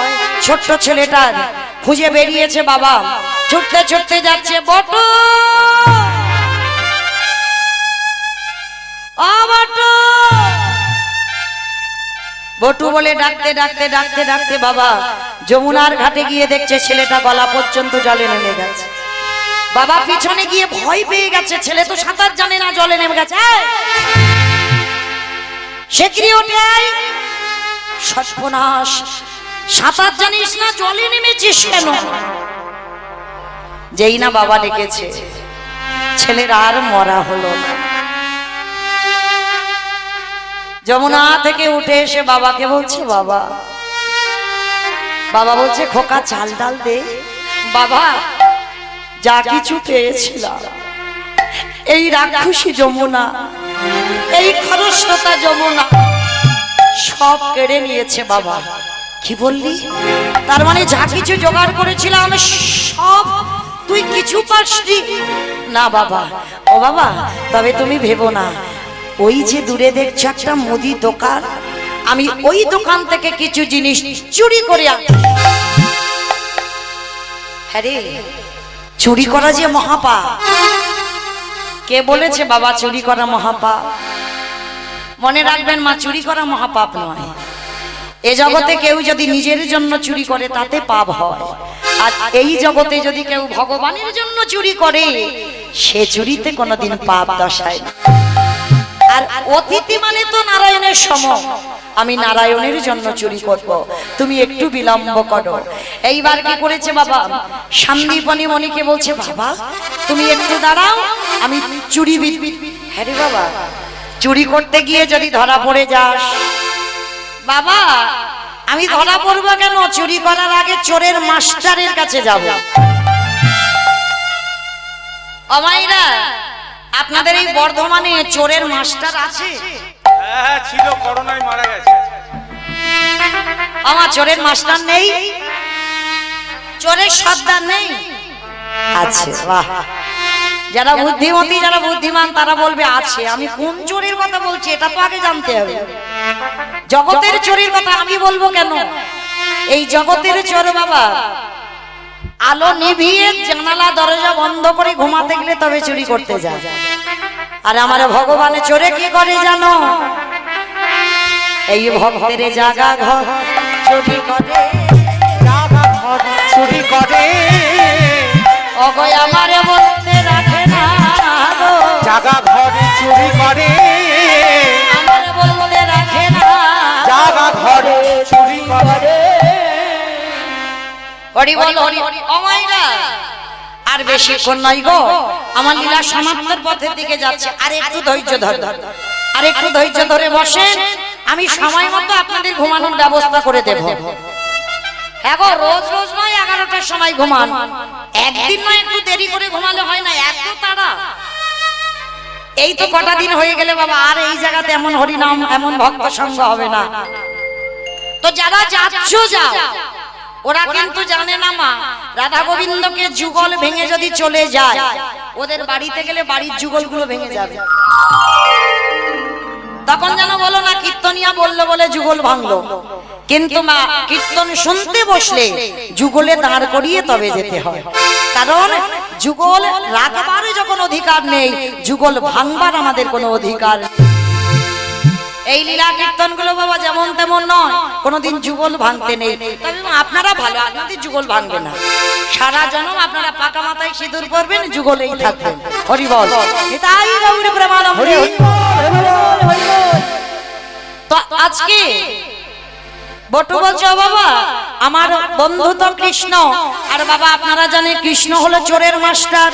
[SPEAKER 1] ছোট্ট ছেলেটার খুঁজে বেরিয়েছে বাবা, ছুটতে ছুটতে যাচ্ছে, বটু ও বটু, বটু বলে ডাকতে ডাকতে ডাকতে ডাকতে বাবা যমুনার ঘাটে গিয়ে দেখছে ছেলেটা গলা পর্যন্ত জলে নেমে গেছে। বাবা পিছনে গিয়ে ভয় পেয়ে গেছে, ছেলে তো সাঁতার জানে না, জলে নেমে গেছে। সেক্রি ওঠে, সর্বনাশ, সাঁতার জানিস না, জলে নেমেছিস কেন? যেই না বাবা ডেকেছে, ছেলের আর মরা হলো না। যমুনা থেকে উঠে এসে বাবাকে বলছে, বাবা, বাবা বলছে, খোকা চাল ডাল দে। বাবা যা কিছু পেয়েছিলাম, এই রাক্ষসী যমুনা, এই খরস্রোতা যমুনা সব কেড়ে নিয়েছে বাবা। কি বললি? তার মানে যা কিছু জোগাড় করেছিলাম সব তুই কিছু পাসনি? না বাবা, ও বাবা, তবে তুমি ভেবো না, ওই যে দূরে দেখছো একটা মুদি দোকান, আমি ওই দোকান থেকে কিছু জিনিস চুরি করে আনি। হ্যাঁ রে, চুরি করা যে মহাপাপ। কে বলেছে বাবা চুরি করা মহাপাপ? মনে রাখবেন মা, চুরি করা মহাপাপ নয়। এ জগতে কেউ যদি নিজের জন্য চুরি করে তাতে পাপ হয়, আর এই জগতে যদি কেউ ভগবানের জন্য চুরি করে সে চুরিতে কোনোদিন পাপ দশায় না। আর অতিথি মানে তো নারায়ণের সম, আমি নারায়ণের জন্য চুরি করব, তুমি একটু বিলম্ব করো। এইবার কি করেছে বাবা, সন্দীপনী মণিকে বলছে, বাবা তুমি একটু দাঁড়াও, আমি চুরি। হ্যাঁ রে বাবা, চুরি করতে গিয়ে যদি ধরা পড়ে যাস? বাবা আমি ধরা পড়বো কেন? চুরি করার আগে চোরের মাস্টারের কাছে যাব। অমাইরা, আপনাদের এই বর্ধমানে চোরের মাস্টার আছে?
[SPEAKER 2] হ্যাঁ ছিল, করোনায় মারা গেছে।
[SPEAKER 1] আমার চোরের মাস্টার নেই, চোরের সর্দার নেই? আছে, বাহ। যারা বুদ্ধিমতী, যারা বুদ্ধিমান তারা বলবে আছে। আমি কোন চোরের কথা বলছি এটা তো আগে জানতে হবে। জগতের চোরের কথা আমি বলবো কেন? এই জগতের চোর বাবা আলো নিভিয়ে জানালা দরজা বন্ধ করে ঘুমাতে গেলে তবে চুরি করতে যায়। আর আমার ভগবানের চোরে কি করে জানো? এই ভক্তের জাগা ঘর চুরি করে,
[SPEAKER 2] জাগা ঘর চুরি করে,
[SPEAKER 3] করে
[SPEAKER 1] হরি বল হরি ও মাইরা আর বেশিক্ষণ নাই গো, আমার লীলা সমাপ্তির পথের দিকে যাচ্ছে। আর একটু ধৈর্য ধর, আর একটু ধৈর্য ধরে বসেন, আমি সময় মতো আপনাদের ঘুমানোর ব্যবস্থা করে দেব। হ্যাঁ গো, রোজ রোজ নয় 11টার সময় ঘুমান, একদিন নয় একটু দেরি করে ঘুমালে হয় না, এত তাড়া। এই তো কটা দিন হয়ে গেলে বাবা, আর এই জায়গাতে এমন হরিনাম এমন ভক্ত সঙ্গ হবে না। তো যারা যাচ্ছ যাও, ওরা কিন্তু জানে না মা রাধা গোবিন্দকে যুগল ভেঙে যদি চলে যায়, ওদের বাড়িতে গেলে বাড়ির যুগলগুলো ভেঙে যাবে। তখন যেন বলো না কীর্তনিয়া বললো বলে যুগল ভাঙলো, কিন্তু মা কীর্তন শুনতে বসলে যুগলে দাঁড় করিয়ে তবে যেতে হয়, কারণ যুগল রাখবার যখন অধিকার নেই, যুগল ভাঙবার আমাদের কোনো অধিকার নেই। এই লীলা কীর্তন গুলো বাবা যেমন তেমন নয়, কোনোদিন যুগল ভাঙতে নেই। তবে আপনারা ভালো, আপনাদের যুগল ভাঙবে না, সারা জন্ম আপনারা পাকা মাথায় সিঁদুর পরবেন, যুগলেই থাকবেন। হরি বল, নিতাই গৌর প্রেমানন্দে। তো আজকে বটু বলছো বাবা আমার বন্ধু তো কৃষ্ণ, আর বাবা আপনারা জানেন কৃষ্ণ হলো চোরের মাস্টার।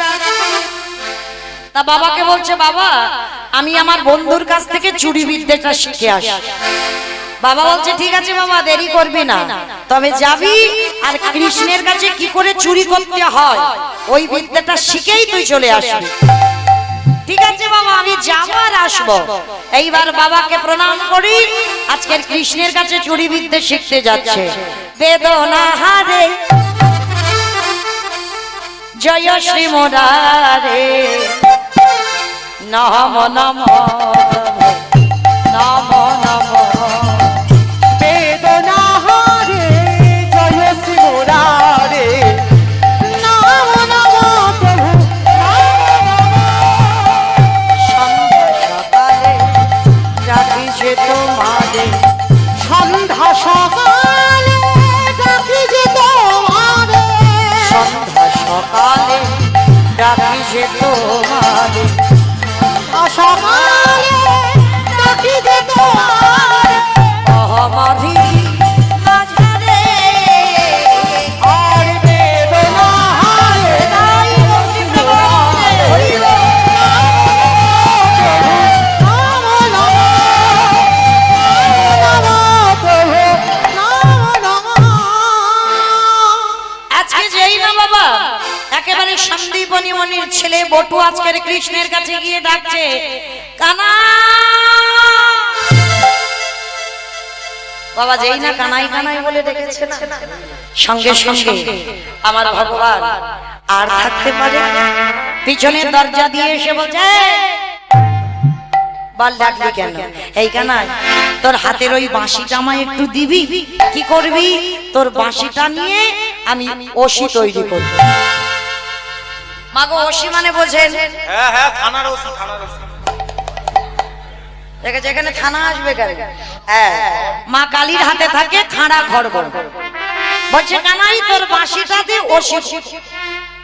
[SPEAKER 1] তা বাবাকে বলছে বাবা আমি আমার বন্ধুর কাছ থেকে চুরি বিদ্যাটা শিখে আসি। বাবা বলছে ঠিক আছে বাবা, দেরি করবি না, তবে যাবি আর কৃষ্ণের কাছে কি করে চুরি করতে হয় ওই বিদ্যাটা শিখেই তুই চলে আসবি। ঠিক আছে বাবা, আমি যাব আর আসবো। এইবার বাবাকে প্রণাম করি, আজকের কৃষ্ণের কাছে চুরি বিদ্যা শিখতে যাচ্ছে। বেদনা হারে জয় শ্রী মোরারে, নম নম নম নম।
[SPEAKER 3] বেদনা হারে জয় শ্রী মোরারে, নম নম প্রভু
[SPEAKER 1] সন্ধ্যা সকালে ডাকি যে তোমারে, সন্ধ্যা সকালে ডাকি যে তোমারে, সকালে ডাকি যে তোমারে, অহমাধি মাঝারে
[SPEAKER 3] আর বেদনা হারে
[SPEAKER 1] তাই বলছি ভগবান, হরি বল। আজকে যেই না বাবা একেবারে সন্দীপনী মনির ছেলে বটু আজকের কৃষ্ণের কাছে গিয়ে ডাকছে কানা। বাবা যেই না কানাই কানাই বলে ডেকেছে না, সঙ্গে সঙ্গে আমার ভগবান আর থাকতে পারে, পিছনের দরজা দিয়ে এসে বলছে বল ডাকলি কেন? এই কানাই তোর হাতের ওই বাঁশিটা আমায় একটু দিবি। কি করবি? তোর বাঁশিটা নিয়ে আমি ওসি তৈরি করব। মাগো ওসি মানে বোঝেন?
[SPEAKER 2] হ্যাঁ হ্যাঁ, থানার ওসি, থানার ওসি।
[SPEAKER 1] যেখানে থানা আসবে কেন? হ্যাঁ, মা কালীর হাতে থাকে খাড়া খড়গ। বলছে কানাই তোর বাঁশিটাতে ওসি।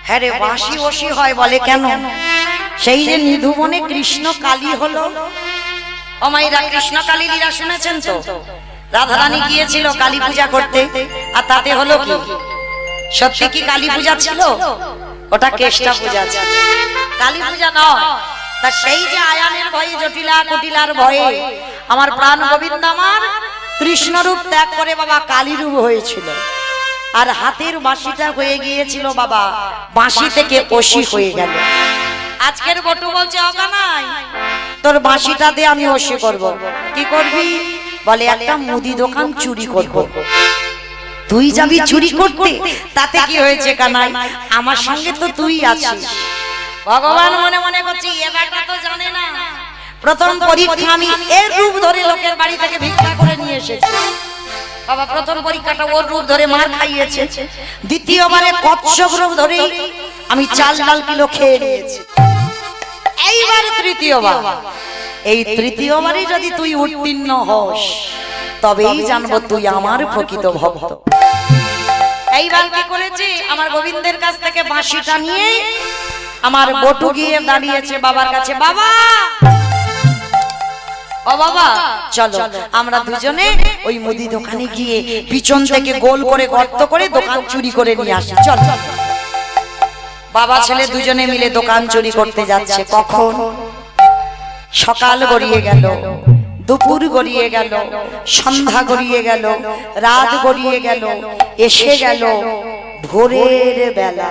[SPEAKER 1] হ্যাঁ রে, বাঁশি ওসি হয় বলে কেন? সেই যে নিধুবনে কৃষ্ণ কালী হলো, অমাইরা কৃষ্ণ কালী লীলা শুনেছেন তো? রাধারানী গিয়েছিল কালী পূজা করতে, আর তাতে হলো কি? সত্যি কি কালী পূজা ছিল? ওটা কেষ্টা পূজা ছিল, কালী পূজা নয়। তা সেই যে আয়ানের ভয়ে, জটিলা কুটিলার ভয়ে আমার প্রাণ গোবিন্দ আমার কৃষ্ণ রূপ ত্যাগ করে বাবা কালী রূপ হয়েছিল, আর হাতের বাঁশিটা হয়ে গিয়েছিল বাবা বাঁশি থেকে ওসি হয়ে গেল। আজকের বটু বলছে অকানাই তোর বাঁশিটা দিয়ে আমি ওসি করব। কি করবি? বলে একটা মুদি দোকান চুরি করব। তুই যাবি চুরি করতে, তাতে কি হয়েছে কানাই? আমার সঙ্গে তো তুই আছিস। ভগবান মনে মনে করছি এ ব্যাটা তো জানে না, প্রথম পরীক্ষা আমি এর রূপ ধরে লোকের বাড়ি থেকে ভিক্ষা করে নিয়ে এসেছি। বাবা প্রথম পরীক্ষাটা ওর রূপ ধরে মার খাইয়েছে, দ্বিতীয়বারে কচ্ছপ রূপ ধরে আমি 4 কিলো খেয়ে নিয়েছি। এইবার তৃতীয়বার, এই তৃতীয়বারে যদি তুই উত্তীর্ণ হস তবেই জানবো তুই আমার প্রকৃত ভক্ত। এইবার কি করেছি? আমার গোবিন্দের কাছ থেকে বাঁশিটা নিয়ে আমার বটু গিয়ে দাঁড়িয়েছে বাবার কাছে। বাবা ও বাবা চলো আমরা দুজনে ওই মুদি দোকানে গিয়ে পিছন থেকে গোল করে গর্ত করে দোকান চুরি করে নিয়ে আসি চল। বাবা ছেলে দুজনে মিলে দোকান চুরি করতে যাচ্ছে। কখন? সকাল গড়িয়ে গেল, দুপুর গড়িয়ে গেল, সন্ধ্যা গড়িয়ে গেল, রাত গড়িয়ে গেল, এসে গেল ভোরের বেলা।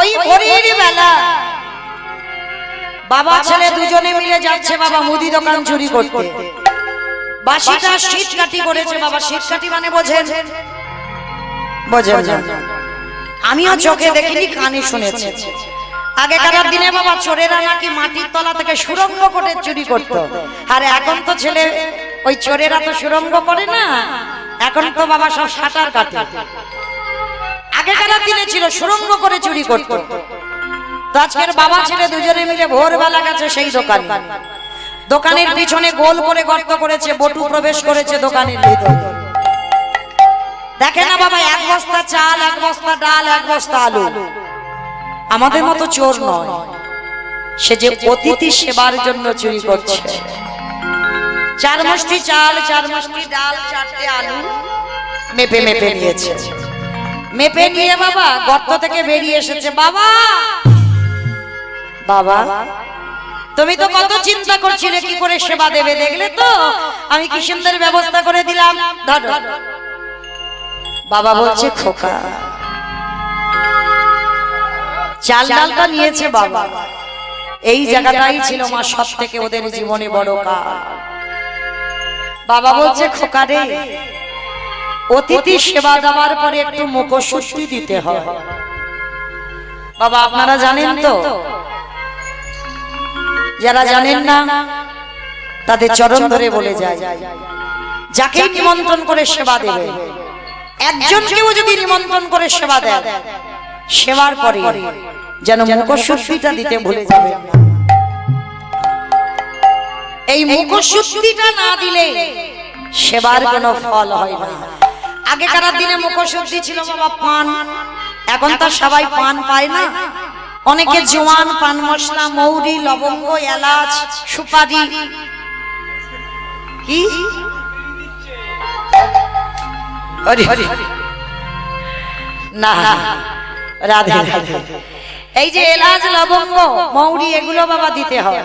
[SPEAKER 1] ওই ভোরের বেলা বাবা ছেলে দুজনে মিলে যাচ্ছে বাবা মুদি দোকান চুরি করতে। বাসিটা শীত কাটি করেছে বাবা। শীত কাটি মানে বোঝেন? বোঝেন না? আমিও চোখে দেখিনি, কানে শুনেছি। আগেকার দিনে বাবা চোরেরা নাকি মাটির তলা থেকে সুড়ঙ্গ করে চুরি করত। আর এখন তো ছেলে ওই চোরেরা তো সুড়ঙ্গ করে না, এখন তো বাবা সব শাটার কাটে। আগেকার দিনে ছিল সুড়ঙ্গ করে চুরি করত। তো আজকের বাবা ছেলে দুজনে মিলে ভোরবেলা গেছে সেই দোকানে। দোকানের পিছনে গোল করে গর্ত করেছে, বটু প্রবেশ করেছে দোকানের ভিতরে। দেখে না বাবা, এক বস্তা চাল, এক বস্তা ডাল, এক বস্তা আলু। আমাদের মতো চোর নয়, সে যে অতিথি সেবার জন্য চুরি করছে। 4 মুষ্টি চাল, 4 মুষ্টি ডাল, 4টে আলু মেপে মেপে নিয়েছে। মেপে নিয়ে বাবা গর্ত থেকে বেরিয়ে এসেছে। বাবা বাবা তুমি তো কত চিন্তা করছিলে কি করে সেবা দেবে, দেখলে তো আমি কি সুন্দর ব্যবস্থা করে দিলাম। ধরো। বাবা বলছে খোকা চাল ডালটা নিয়েছে বাবা, এই জায়গাটাই ছিল মা সব থেকে ওদের জীবনে বড় কাজ। বাবা বলছে খোকা রে, অতিথি সেবা দেওয়ার পরে একটু মুখশুদ্ধি দিতে হয়। বাবা আপনারা জানেন তো? যারা জানেন না তাদের চরণ ধরে বলে যায়, যাকে নিমন্ত্রণ করে সেবা দেবে, একজনকেও যদি নিমন্ত্রণ করে সেবা দেয়, সেবার পরে যেন মুখশুদ্ধিটা দিতে ভুলে যাবে। এই মুখশুদ্ধিটা না দিলে সেবার কোনো ফল হয় না। আগেকার দিনে মুখশুদ্ধি ছিল বাবা পান, এখন তো সবাই পান পায় না। অনেকে জোয়ান, পান মশলা, মৌরি, লবঙ্গ, এলাচ, সুপারি কি না রাধে রাধে, এই যে এলাচ, লবঙ্গ, মৌরি এগুলো বাবা দিতে হয়।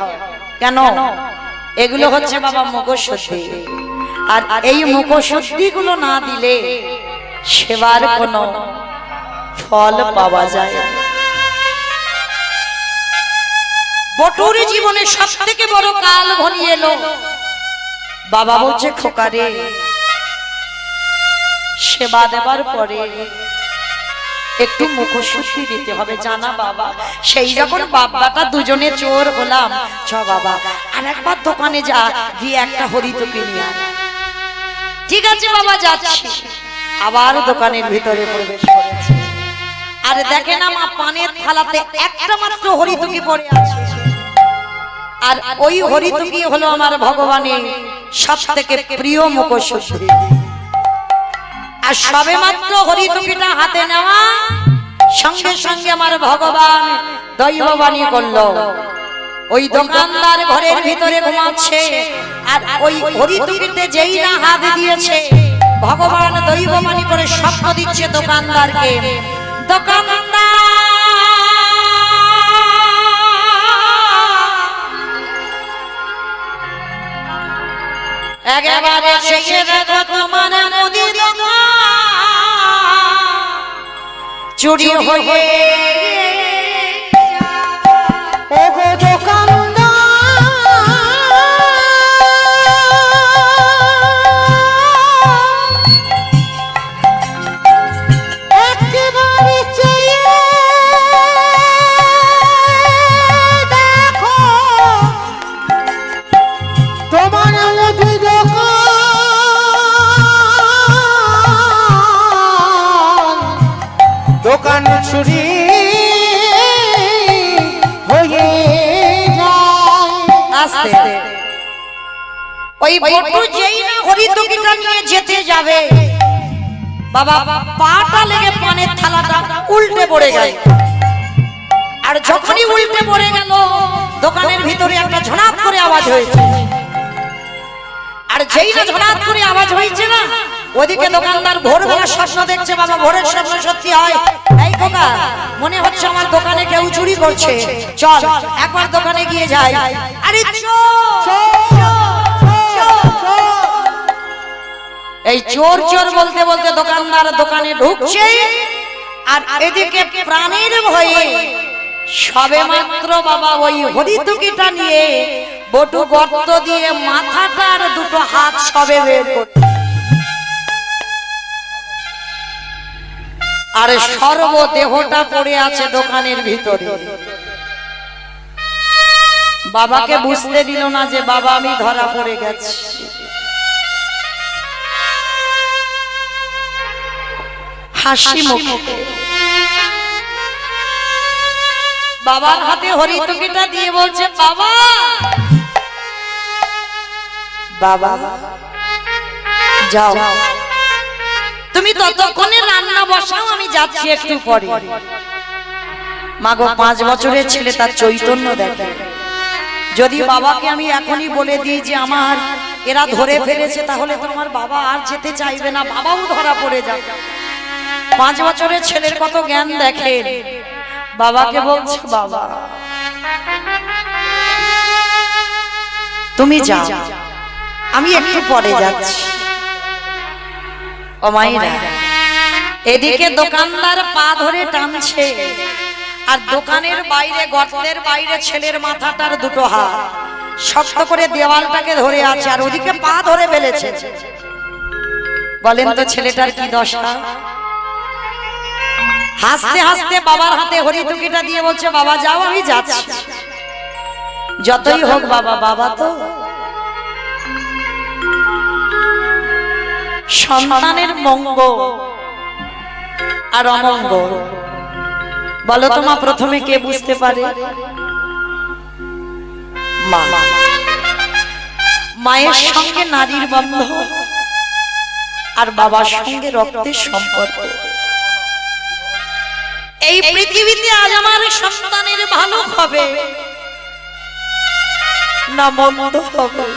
[SPEAKER 1] কেন? এগুলো হচ্ছে বাবা মুখশুদ্ধি। আর এই মুখশুদ্ধি গুলো না দিলে সেবার কোনো ফল পাওয়া যায় না। বটুর জীবনে সব থেকে বড় কাল ঘনিয়ে এলো। বাবা বলছে খোকা রে, সেবা দেবার পরে একটু মুখশুদ্ধি দিতে হবে, জানা বাবা। সেই যখন বাবাটা দুজনে চোর হলাম, চ বাবা আর একবার দোকানে যা, গিয়ে একটা হরিতকি নিয়ে আয়। ঠিক আছে বাবা যাচ্ছি। আবার দোকানের ভিতরে প্রবেশ করেছে। আর দেখে না মা পানের থালাতে একটা মাত্র হরিতকি পড়ে আছে। আর ওই হরিতকি হলো আমার ভগবানের সব থেকে প্রিয় মুখশুদ্ধি। আর সবে মাত্র হরিতকিটা হাতে নেওয়া সঙ্গে সঙ্গে আমার ভগবান দৈববাণী করলো। ওই দোকানদার ঘরের ভিতরে ঘুমাচ্ছে, আর ওই হরিতকিতে যেই না হাত দিয়েছে, ভগবান দৈববাণী করে স্বপ্ন দিচ্ছে দোকানদারকে, দোকানদার একেবারে শেষে দেখো তোমার মুদি দোকান চুরি হয়ে
[SPEAKER 3] ওগো দোকানদার, একেবারে চেয়ে দেখো তোমার মুদি দোকান চুরি হয়ে যায়।
[SPEAKER 1] ওই বটু যেই না হরিতকিটা নিয়ে যেতে যাবে, বাবা পাটা লেগে পানের থালাটা উল্টে পড়ে গেল। আর যখনই উল্টে পড়ে গেল দোকানের ভিতরে একটা ঝড়াত করে আওয়াজ হয়েছে। আর যেই না ঝড়াত করে আওয়াজ হয়েছে না, ওদিকে দোকানদার ভোরবেলা স্বপ্ন দেখছে। বাবা ভোরের স্বপ্ন সত্যি হয়? এই খোকা, মনে হচ্ছে আমার দোকানে কেউ চুরি করছে, চল একবার দোকানে গিয়ে যাই। আরে এই চোর চোর বলতে বলতে দোকানদার দোকানে ঢুকছে। আর এদিকে প্রাণের ভয়ে সবে মাত্র বাবা ওই হরিতুকিটা নিয়ে বটু গর্ত দিয়ে মাথাটার দুটো হাত সবে বের করছে। আরে সর্বদেহটা পড়ে আছে দোকানের ভিতরে। বাবাকে বুঝতে দিল না যে বাবা আমি ধরা পড়ে গেছি। হাসি মুখে বাবার হাতে হরিতকিটা দিয়ে বলছে, বাবা বাবা যাও, তুমি ততক্ষণে রান্না বসাও, আমি যাচ্ছি একটু পরে। মাগো 5 বছরের ছেলে, তার চৈতন্য দেখে। যদি বাবাকে আমি এখনই বলে দিই যে আমার এরা ধরে ফেলেছে, তাহলে তো আমার বাবা আর যেতে চাইবে না, বাবাও ধরা পড়ে যাবে। 5 বছরের ছেলের কত জ্ঞান দেখেন। বাবাকে বলছে, বাবা তুমি যাও, আমি একটু পরে যাচ্ছি। ও মাইরা, এদিকে দোকানদার পা ধরে টানছে, আর দোকানের বাইরে গর্তের বাইরে ছেলের মাথাটার দুটো হাত শক্ত করে দেওয়ালটাকে ধরে আছে, আর ওদিকে পা ধরে ফেলেছে। বলেন তো ছেলেটার কি দশা? হাসতে হাসতে বাবার হাতে হরিতকিটা দিয়ে বলছে, বাবা যাও, আমি যাচ্ছি। যতই হোক বাবা, বাবা তো সন্তানের মঙ্গল আর অমঙ্গল বলো তো মা, প্রথমে কে বুঝতে পারে? মা। মায়ের সঙ্গে নারীর বন্ধন আর বাবার সঙ্গে রক্তের সম্পর্ক। এই পৃথিবীতে আজ আমার সন্তানের ভালো হবে না মন্দ হবে,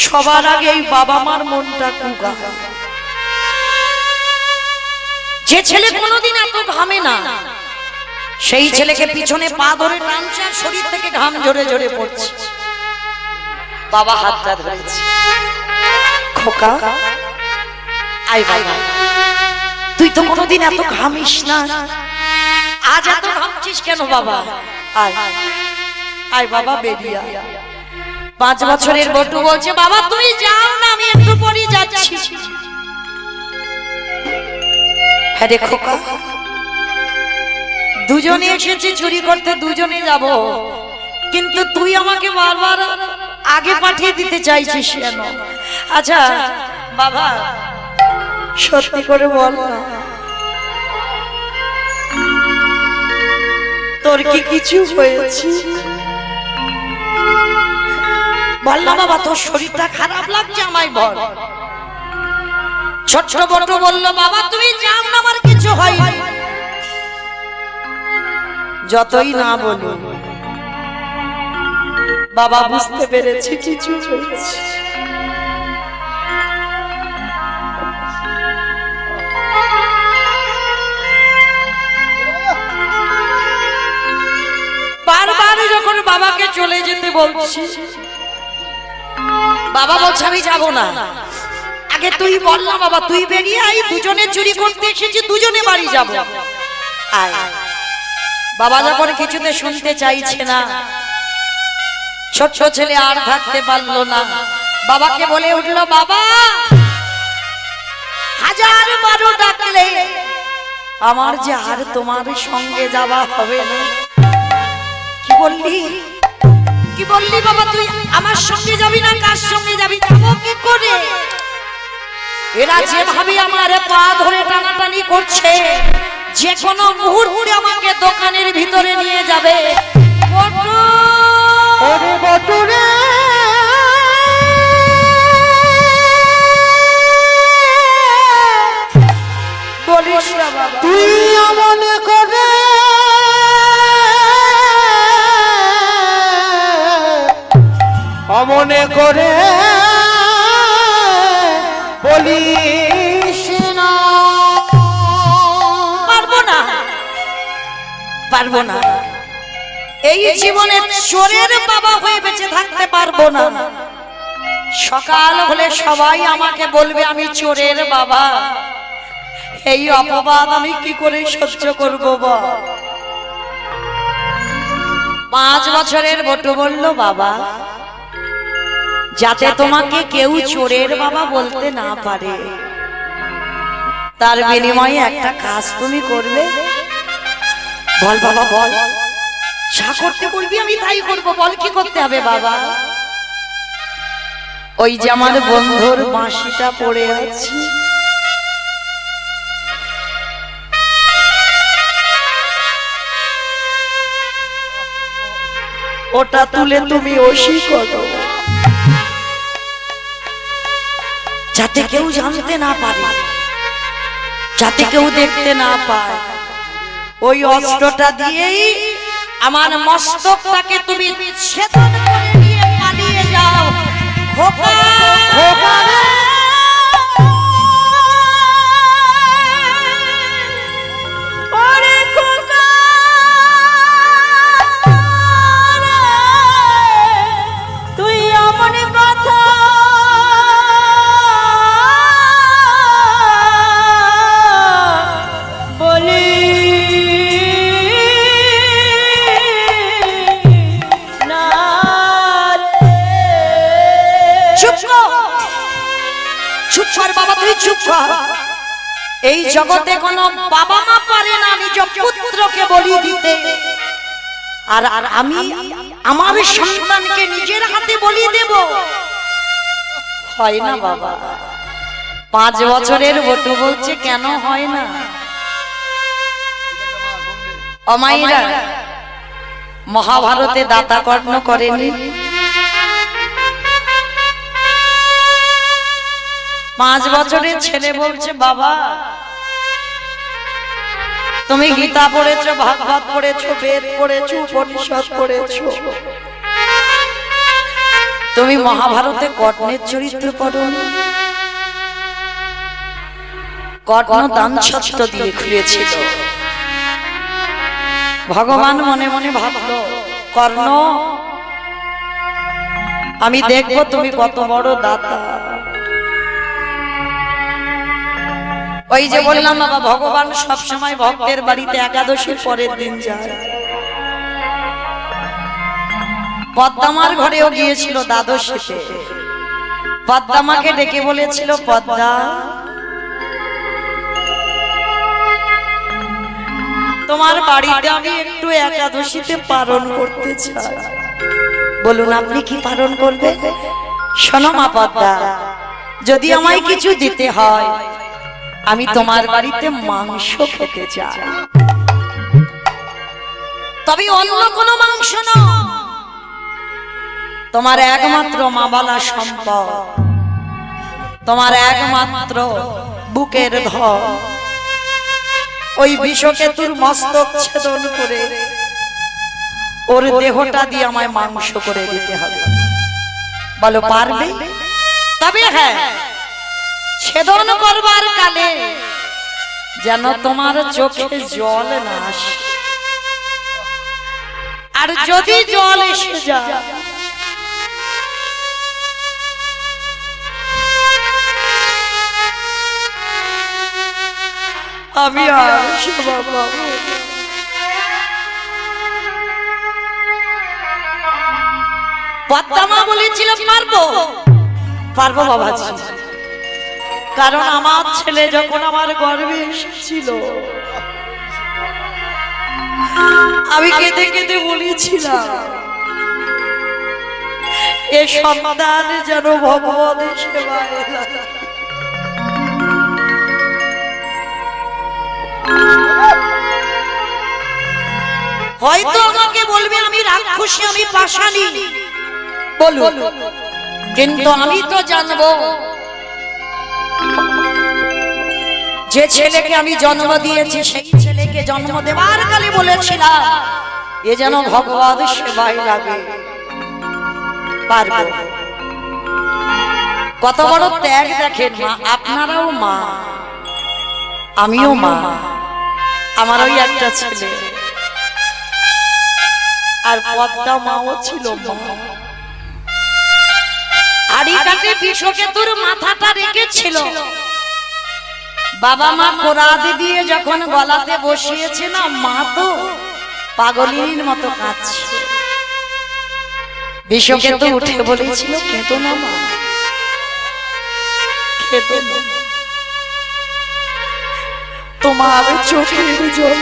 [SPEAKER 1] সবার আগে এই বাবা মার মনটা কুগা। যে ছেলে কোনোদিন এত ঘামে না, সেই ছেলেকে পিছনে পা ধরে টানছে, আর শরীর থেকে ঘাম ঝরে ঝরে পড়ছে। বাবা হাতটা ধরেছে, খোকা আয় বাবা, তুই তো কোনোদিন এত ঘামিস না, আজ এত ঘামছিস কেন বাবা? আয় আয় বাবা, বেরিয়ে আয়। 5 বছরের বটু বলছে, বাবা তুই যাও না, আমি একটু পরে যাচ্ছি। হ্যাঁ রে খোকা, দুজনে এসেছি চুরি করতে, দুজনে যাব, কিন্তু তুই আমাকে বারবার আগে পাঠিয়ে দিতে চাইছিস কেন? আচ্ছা বাবা সত্যি করে বল না, তোর কি কিছু হয়েছে? বল না বাবা, তোর শরীরটা খারাপ লাগছে, আমায় বল। ছোট বড় বলল, বাবা তুমি যাও না, আমার কিছু হয়নি। যতই না বলি বাবা বুঝতে পেরেছে কিছু হয়েছে। বারবার যখন বাবাকে চলে যেতে বলছি, বাবা বলছে আমি যাব না। আগে তুই বল না বাবা, তুই বেরিয়ে আয়, দুজনে চুরি করতে এসেছি, দুজনে বাড়ি যাব। আয়। বাবা যখন কিছুতে শুনতে চাইছে না, ছোট্ট ছেলে আর থাকতে পারলো না, বাবাকে বলে উঠলো, বাবা 1000 বারো ডাকলে আমার যে আর তোমার সঙ্গে যাওয়া হবে না। কি বললি? কি বললি বাবা? তুই আমার সঙ্গে যাবি না? কার সঙ্গে যাবি? যাবো কি করে? এরা যেভাবে আমার পা ধরে টানাটানি করছে, যে কোনো মুহূর্তে আমাকে দোকানের ভিতরে নিয়ে যাবে। বটু, ওরে বটু রে,
[SPEAKER 3] অমনে করে বলিস না।
[SPEAKER 1] পারবো না, পারবো না। এই জীবনে চোরের বাবা হয়ে বেঁচে থাকতে পারবো না। সকাল হলে সবাই আমাকে বলবে আমি চোরের বাবা। এই অপবাদ আমি কি করে সহ্য করবো বা? 5 বছরের বটু বলল, বাবা যাতে তোমাকে কেউ চোরের বাবা বলতে না পারে, তার বিনিময়ে একটা কাজ তুমি করবে। বল বাবা বল, যা করতে বলবি আমি তাই করবো। বল কি করতে হবে বাবা? ওই যে আমার বন্ধুর বাঁশিটা পড়ে আছে, ওটা তুলে তুমি ওসি করো, যাতে কেউ জানতে না পারে, যাতে কেউ দেখতে না পায়। ওই অস্ত্রটা দিয়েই আমার মস্তকটাকে তুমি ছেদন করে নিয়ে পালিয়ে যাও। খোকা খোকা রে, ওরে খোকা রে, তুই এমন কথা বলি না রে। চুপ কর, চুপ কর বাবা, তুই চুপ কর। এই জগতে কোনো বাবা মা পারে না নিজ পুত্রকে বলি দিতে, আর আমি আমার সন্তানকে নিজের হাতে বলি দেব? হয় না বাবা। 5 বছরের বটু বলছে কেন হয় না? অমাইরা মহাভারতে দাতা কর্ণ করেনি? 5 বছরের ছেলে বলছে, বাবা তুমি গীতা পড়েছো, ভাগবত পড়েছো, বেদ পড়েছো, উপনিষদ পড়েছো, তুমি মহাভারতে কর্ণের চরিত্র পড়োনি? কর্ণ দান ছত্র দিয়ে খুলেছিল। ভগবান মনে মনে ভাবলো, কর্ণ আমি দেখবো তুমি কত বড় দাতা। ওই যে বললাম বাবা, ভগবান সব সময় ভক্তের বাড়িতে একাদশীর পরের দিন যায়। পদ্মামার ঘরেও গিয়েছিল দ্বাদশীতে। পদ্মামাকে ডেকে বলেছিল, পদ্মা তোমার বাড়িতে আমি একটু একাদশীতে পালন করতে চাই। বলুন আপনি কি পালন করবে? শোনো মা পদ্মা, যদি আমায় কিছু দিতে হয় আমি তোমার বাড়িতে মাংস খেতে চাই, তবে অন্য কোনো মাংস না। তোমার একমাত্র মাবালা সম্পদ, তোমার একমাত্র বুকের ধন, ওই বিষকেতুর মস্তক ছেদন করে ওর দেহটা দিয়ে আমায় মাংস করে দিতে হবে। বলো পারবে? তবে হ্যাঁ, ছেদন করবার কালে যেন তোমার চোখে জল না আসে, আর যদি জল এসে যায় আমি আর সেবা পাবো। পদ্মা বলেছিল পারবো, পারবো বাবাজি, কারণ আমার ছেলে যখন আমার গর্ভে এসেছিল আমি কেঁদে কেঁদে বলেছিলাম, এ সন্তান যেন ভগবানের সেবায় লাগে। হয়তো আমাকে বলবে আমি রাক্ষসী, আমি পাষাণী, বলুন, কিন্তু আমি তো জানবো যে ছেলেকে আমি জন্ম দিয়েছি সেই ছেলেকে জন্ম দেবার কালে বলেছিলাম এ যেন ভগবানের সেবায় লাগে। পারবো। কত বড় ত্যাগ দেখেন মা, আপনারাও মা, আমিও মা, আমার ওই একটা ছেলে, আর পদ্মা মাও ছিল মা। আড়িকাটে বিষকেতুর মাথাটা রেখেছিল, বাবা মা কোরাদি দিয়ে যখন গলাতে বসিয়েছে না, মা তো পাগলিনীর মতো কাঁদছে। বিষকেতু উঠে বলেছিল, কেঁদো না মা, কেঁদো না, তোমার চোখের জল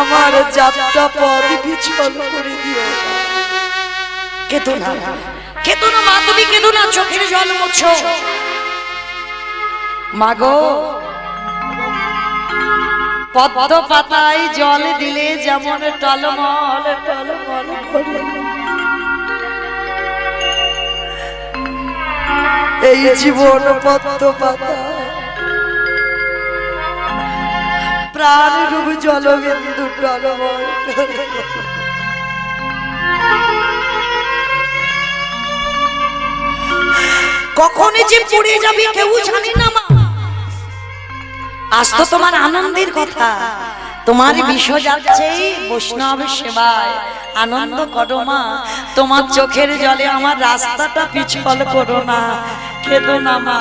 [SPEAKER 1] আমার যাত্রা পথ বিচল করে দিও। কেঁদো না, কেঁদো না মা, তুমি কেঁদো না, চোখের জল মোছো। মাগো, পদ্ম পাতায় জল দিলে যেমন টলমল টলমল করে, এই জীবন পদ্ম পাতা প্রাণ রূপ জলবিন্দু টলমল টলমল। কখন যে পড়ে যাবে কেউ জানি না মা। আজ তো তোমার আনন্দের কথা, তোমার বিষ যাচ্ছে বৈষ্ণব সেবায়, আনন্দ করো মা, তোমার চোখের জলে আমার রাস্তাটা পিছল করো না, কেঁদো না মা,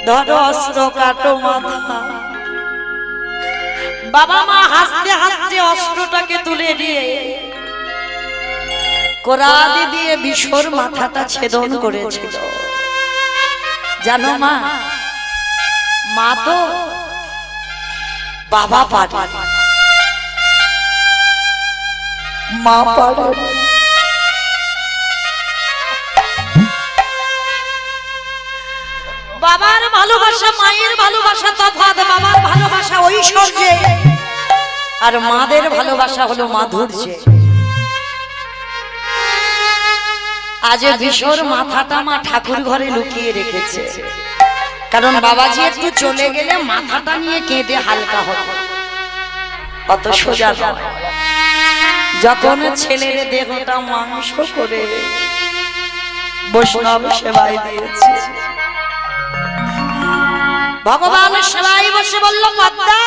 [SPEAKER 1] ধরো অস্ত্র কাটো মাথা। বাবা মা হাসতে হাসতে অস্ত্রটাকে তুলে দিয়ে কোরাদি দিয়ে বিষর মাথাটা ছেদন করেছিল। জানো মা, মা তো বাবা পারে, মা পারে। বাবার ভালোবাসা মায়ের ভালোবাসা তফাৎ, বাবার ভালোবাসা ঐশ্বর্যে, আর মাদের ভালোবাসা হলো মাধুর্যে। আজ বিষর মাথাটা মা ঠাকুর ঘরে লুকিয়ে রেখেছে, কারণ বাবাজি একটু চলে গেলে মাথাটা নিয়ে কেঁদে হালকা হবে, অত সোজা নয়। যখন ছেলের দেহটা মাংস করে বৈষ্ণব সেবায় দিয়েছে, ভগবান সেবায় বসে বলল, পদ্মা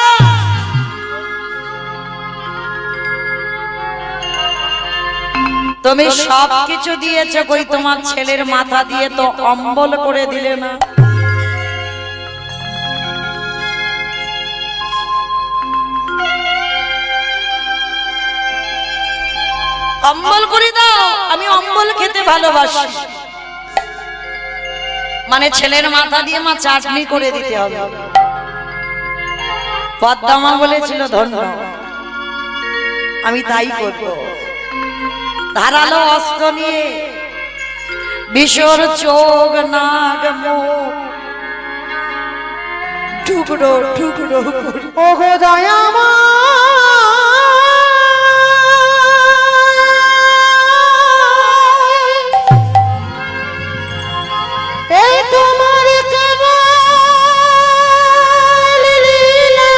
[SPEAKER 1] তুমি সব কিছু দিয়েছো, কই তোমার ছেলের মাথা দিয়ে তো অম্বল করে দিলে না। অম্বল করে দাও, আমি অম্বল খেতে ভালোবাসি। মানে ছেলের মাথা দিয়ে মা চাটনি করে দিতে হবে। পদ্মা মা বলেছিল, ধন্য, আমি তাই করব। ধারালো অস্ত্র নিয়ে বিষর চোখ নাক মুখ টুকরো টুকরো
[SPEAKER 3] ওগো দয়ামা, এই তোমার কেবল লীলা,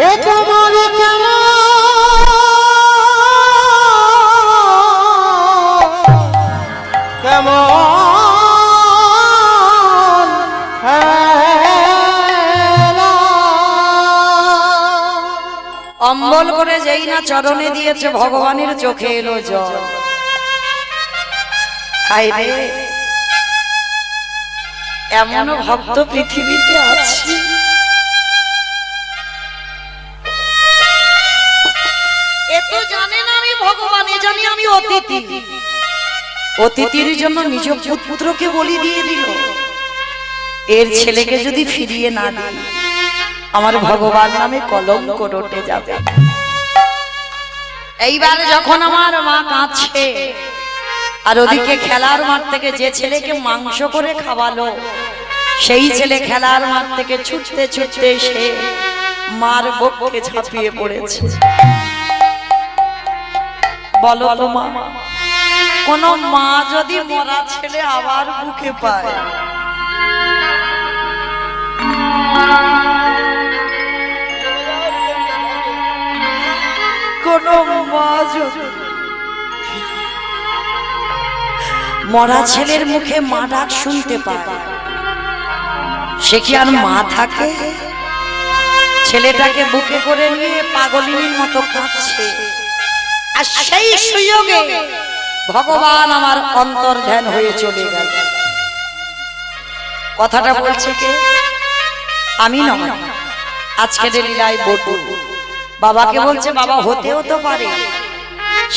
[SPEAKER 3] এ তোমার কেবল কেমন
[SPEAKER 1] অম্বল করে যেই না চরণে দিয়েছে, ভগবানের চোখে এলো জল। হায় রে, এমন ভক্ত পৃথিবীতে আছে, এ তো জানে না আমি ভগবান, এ জানি আমি অতিথি। অতিথির জন্য নিজ পুত্রকে বলি দিয়ে দিল, এর ছেলেকে যদি ফিরিয়ে না দেয় আমার ভগবান নামে কলঙ্ক রটে যাবে। এইবার যখন আমার মা কাঁদছে, আর ওদিকে খেলার মাঠ থেকে যে ছেলেকে মাংস করে খাওয়ালো, সেই ছেলে খেলার মাঠ থেকে ছুটতে ছুটতে এসে মার বুকে ঝাঁপিয়ে পড়েছে। বলো তো মা, কোন মা যদি মরা ছেলে আবার বুকে পায়, কোনো মা যদি মরা ছেলের মুখে মা ডাক শুনতে পায়, সে কি আর মা থাকে? ছেলেটাকে বুকে করে নিয়ে পাগলিনীর মতো কাঁদছে। আর সেই সুযোগে ভগবান আমার অন্তর্ধান হয়ে চলে গেল। কথাটা বলছে কে? আমি নয়, আজকের লীলায় বটু বাবাকে বলছে, বাবা হতেও তো পারে।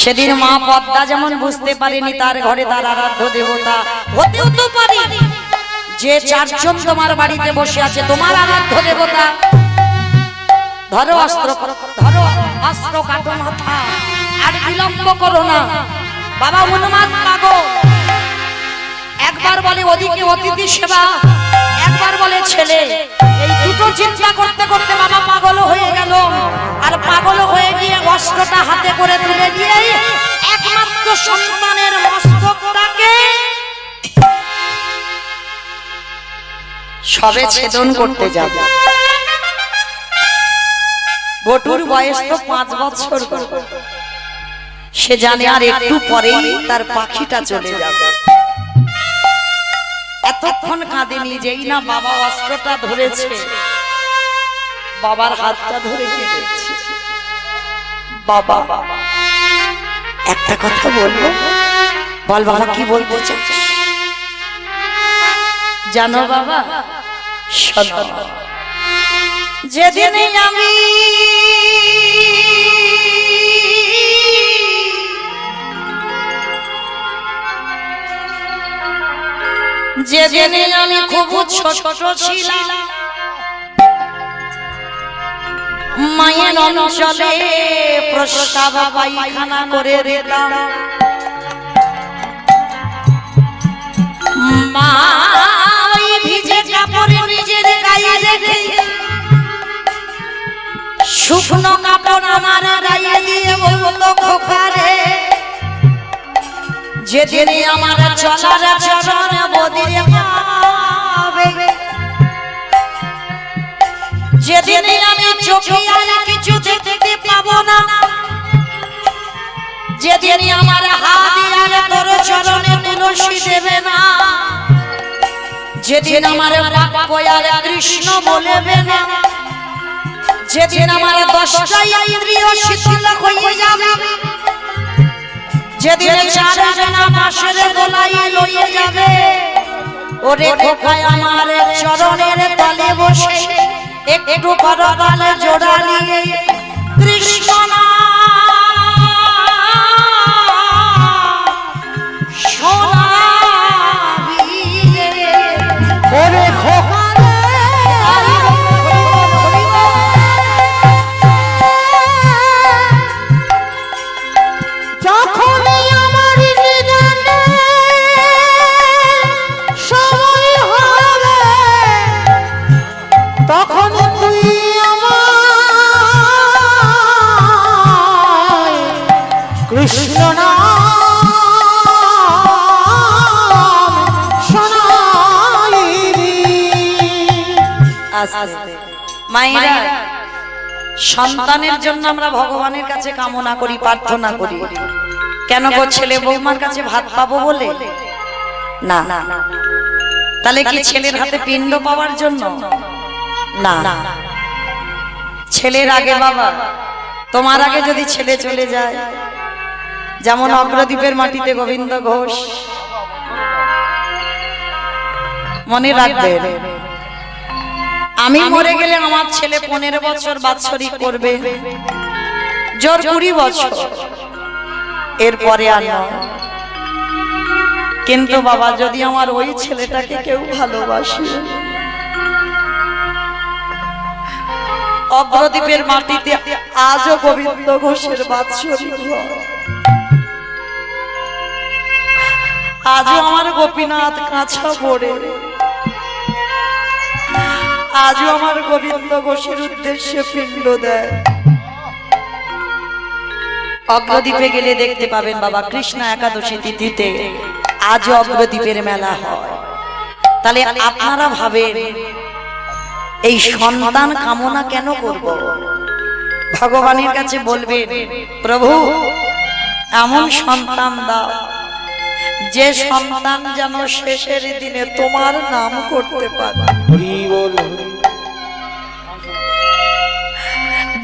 [SPEAKER 1] সেদিন মা পদ্মা যেমন বুঝতে পারেনি তার ঘরে তার আরাধ্য দেবতা, হতেও তো পারে যে চারজন তোমার বাড়িতে বসে আছে তোমার আরাধ্য দেবতা। ধরো অস্ত্র, ধরো অস্ত্র, কাটো মাথা, আর বিলম্ব করো না। বাবা হনুমান পাগল, একবার বলে ওদিকে অতিথি সেবা, একবার বলে ছেলে। এই দুটো চিন্তা করতে করতে বাবা পাগল হয়ে গেল। আর পাগল হয়ে গিয়ে অস্ত্রটা হাতে করে তুলে দিয়ে একমাত্র সন্তানের মস্তকটাকে সবে ছেদন করতে যাবে। বটুর বয়স তো 5 বছর, সে জানে আর একটু পরেই তার পাখিটা চলে যাবে। এতক্ষণ কাঁদেনি, যেই না বাবা অস্ত্রটা ধরেছে, বাবার হাতটা ধরে কেঁদেছে। বাবা একটা কথা বলবো? বল বাবা, কি বলতে চাস? জানো বাবা, শোনো, যেদিন আমি খুব ছোট ছিলাম, মায়ের অঞ্চলে প্রস্তাব পায়খানা করে দিলাম। মা ভিজে কাপড় নিজের গায়ে রেখে শুকনো কাপড় আমার গায়ে দিয়ে বলতো, খোকারে যেদিন আমার চলার চরণ বদির পাবে, যেদিন আমি চোখে আর কিছু দেখতে পাবো না, যেদিন আমার হাত আর তোর চরণে তুলসী দেবে না, যেদিন আমার বাক্য আর কৃষ্ণ বলবে না, যেদিন আমার 10টা ইন্দ্রিয় শিথিল হয়ে যাবে, যেদিন 4 জনা পাশের দোলাই লইয়ে যাবে, ওরে খোকায় আমার চরণের তলে বসে একটু করতাল জোড়া নিয়ে কৃষ্ণ শোনাবি রে।
[SPEAKER 3] ওরে খোকা যখনই আমার নিদানে সময় হবে, তখন তুই আমায় কৃষ্ণ নাম শোনাইবি।
[SPEAKER 1] আস্তে মায়েরা, সন্তানের জন্য আমরা ভগবানের কাছে কামনা করি, প্রার্থনা করি। কেন গো? ছেলে বৌমার কাছে ভাত পাবো বলে না? তাহলে কি ছেলের হাতে পিণ্ড পাওয়ার জন্য না? ছেলের আগে বাবা, তোমার আগে যদি ছেলে চলে যায়, যেমন অগ্রদ্বীপের মাটিতে গোবিন্দ ঘোষ, মনে রাখবেন, আমি মরে গেলে আমার ছেলে 15 বছর বাৎসরিক করবে, জোর 20 বছর, এরপরে আর নয়। কিন্তু বাবা, যদি আমার ওই ছেলেটাকে কেউ ভালোবাসে, অগ্রদ্বীপের মাটিতে আজও গোবিন্দ ঘোষের বাৎসরিক হয়, আজও আমার গোপীনাথ কাঁচা পড়ে, আজও আমার গোবিন্দ ঘোষের উদ্দেশ্যে পিণ্ড দেয়। অগ্রদ্বীপে গেলে দেখতে পাবেন বাবা, কৃষ্ণ একাদশী তিথিতে আজও অগ্রদ্বীপের মেলা হয়। তাহলে আপনারা ভাবেন, এই সন্তান কামনা কেন করব? ভগবানের কাছে বলবে, প্রভু এমন সন্তান দাও যে সন্তান যেন শেষের দিনে তোমার নাম করতে পারে।
[SPEAKER 3] হরি বল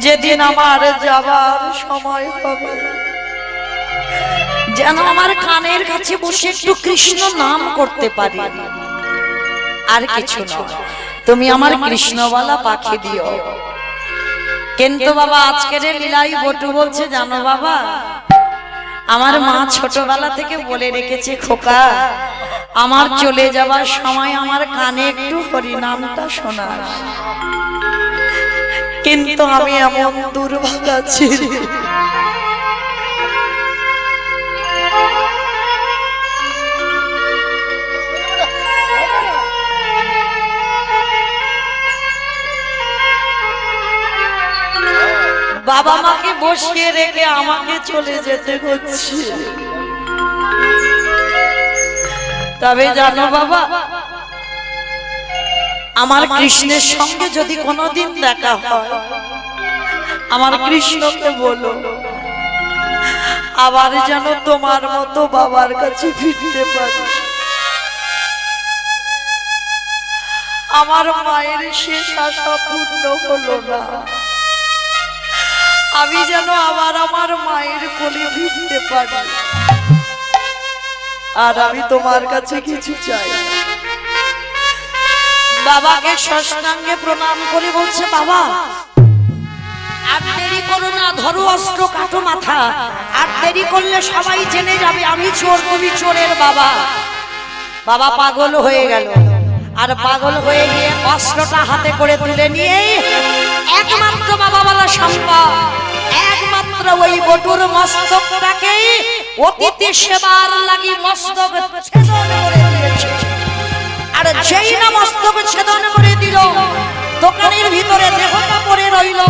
[SPEAKER 1] যেদিন আমার যাবার সময় হবে যেন আমার কানের কাছে বসে একটু কৃষ্ণ নাম করতে পারি, আর কিছু না। তুমি আমার কৃষ্ণওয়ালা পাখি দিও। কিন্তু বাবা আজকের লীলাই বটু বলছে, জানো বাবা, আমার মা ছোটবেলা থেকে বলে রেখেছে, খোকা আমার চলে যাবার সময় আমার কানে একটু হরি নামটা শোনা। কিন্তু আমি এমন দুর্ভাগা ছিলি, বাবা মাকে বসিয়ে রেখে আমাকে চলে যেতে হচ্ছে। তবে জানো বাবা, আমার কৃষ্ণের সঙ্গে যদি কোনোদিন দেখা হয়, আমার কৃষ্ণকে বলো আবার যেন তোমার মতো বাবার কাছে ফিরতে পারি। আমার মায়ের শেষ আশা পূর্ণ হলো না, আমি যেন আবার আমার মায়ের কোলে ফিরতে পারি। আর আমি তোমার কাছে কিছু চাই। বাবাকে সাষ্টাঙ্গে প্রণাম করে বলছে, বাবা আর দেরি করো না, ধরো অস্ত্র, কাটো মাথা। আর দেরি করলে সবাই জেনে যাবে আমি চোর, তুমি চোরের বাবা। বাবা পাগল হয়ে গেল, আর পাগল হয়ে গিয়ে অস্ত্রটা হাতে করে তুলে নিয়ে একমাত্র বাবা বলা সম্ভব, একমাত্র ওই বটুর মস্তকটাকে অতিথি সেবার লাগি মস্তক ছেদন করে দিয়েছে। আর যেই না মস্তক ছেদন করে দিল, দোকানের ভিতরে দেহটা পড়ে রইল,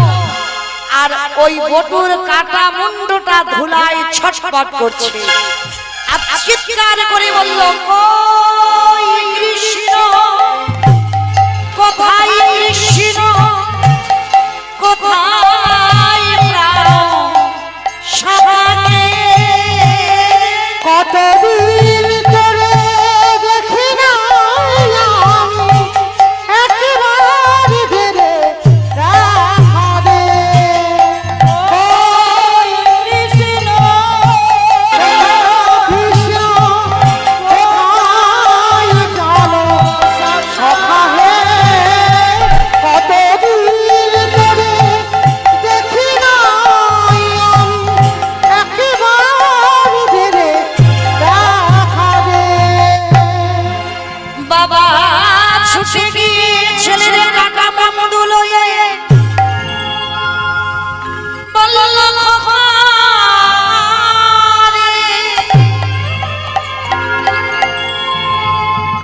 [SPEAKER 1] আর ওই বটুর কাটা মুন্ডটা ধুলায় ছটফট করছে। আর চিৎকার করে বলল, কই কৃষ্ণ, কোথায় কৃষ্ণ, কোথায় প্রাণ সবাকে।
[SPEAKER 3] কতদিন ধরে দেখি না আমি, একবার ধরে দেখা দে।
[SPEAKER 1] কই কৃষ্ণ,
[SPEAKER 3] কৃষ্ণ কোথায় গেল সখা হে, কতদিন ধরে দেখি না আমি, একবার ধরে দেখা দে।
[SPEAKER 1] বাবা ছুটে গিয়ে ছেলের কাটা মুন্ডু লয়ে বলল,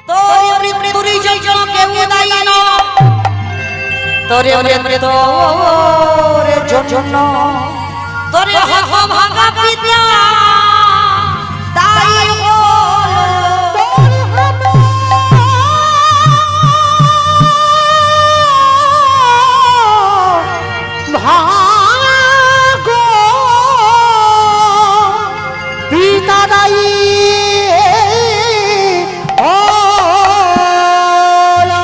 [SPEAKER 1] তোর মৃত্যুর জন্য কেউ দায়ী নয়, তোর মৃত্যুর জন্য তোর হতভাগা পিতা দায়ী হলো।
[SPEAKER 3] ভাগো পিতা দায়ী হলো।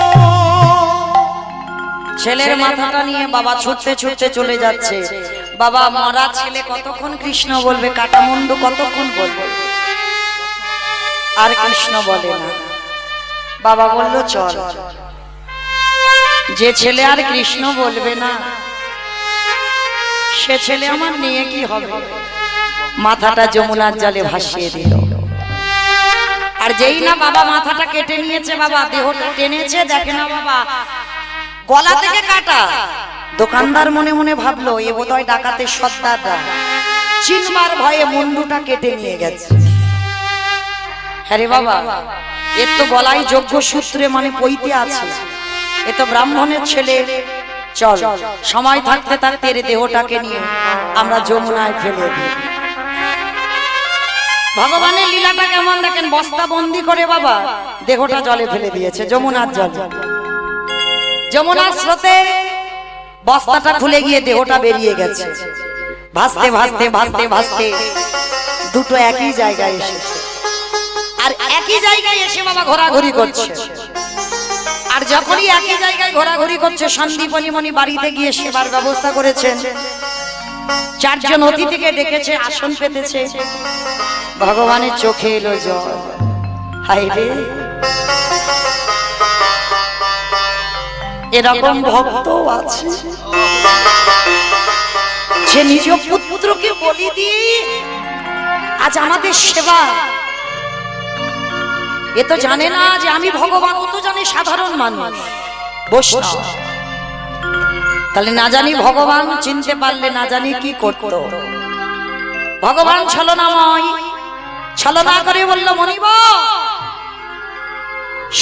[SPEAKER 1] ছেলের মাথাটা নিয়ে বাবা ছুটতে ছুটতে চলে যাচ্ছে। বাবা মরা ছেলে কতক্ষণ কৃষ্ণ বলবে, কাটা মুন্ডু কতক্ষণ বলবে, আর কৃষ্ণ বলে না। বাবা বলল, চল। যে ছেলে আর কৃষ্ণ বলবে না, সে ছেলে আমার নিয়ে কি হবে। মাথাটা যমুনার জলে ভাসিয়ে দিল। আর যেই না বাবা মাথাটা কেটে নিয়েছে, বাবা দেহটা টেনেছে, দেখে না বাবা গলা থেকে কাটা। দোকানদার মনে মনে ভাবলো, এ বোধহয় ডাকাতের সর্দাররা, চিনবার ভয়ে মুন্ডুটা কেটে নিয়ে গেছে। হ্যাঁ রে বাবা, এর তো গলায় যোগ্য সূত্রে মানে পইতে আছে, এ তো ব্রাহ্মণের ছেলে। চল, সময় থাকতে থাকতে এর দেহটাকে নিয়ে আমরা যমুনায় ফেলে দিই। ভগবানের লীলাটা কেমন দেখেন, বস্তা বন্দি করে বাবা দেহটা জলে ফেলে দিয়েছে, যমুনার জল। যমুনার স্রোতে বস্তাটা খুলে গিয়ে দেহটা বেরিয়ে গেছে। ভাসতে ভাসতে ভাসতে ভাসতে দুটো একই জায়গায় এসেছে, আর একই জায়গায় এসে বাবা ঘোরাঘুরি করছে। আর যখনই একই জায়গায় ঘোরাঘুরি করছে, সন্দীপনী মনি বাড়িতে গিয়ে সেবার ব্যবস্থা করেছেন। 4 জন অতিথিকে ডেকেছে, আসন পেতেছে। ভগবানের চোখে এলো জল। হায় রে, এরকম ভক্ত আছে যে নিজ পুত্রকে বলি দিয়ে আজ আমাদের সেবা। এ তো জানে না যে আমি ভগবান, ও তো জানে সাধারণ মানুষ বৈষ্ণব। তাহলে না জানি ভগবান চিনতে পারলে না জানি কি করত। ভগবান ছলনাময়, ছলনা করে বলল, মনিব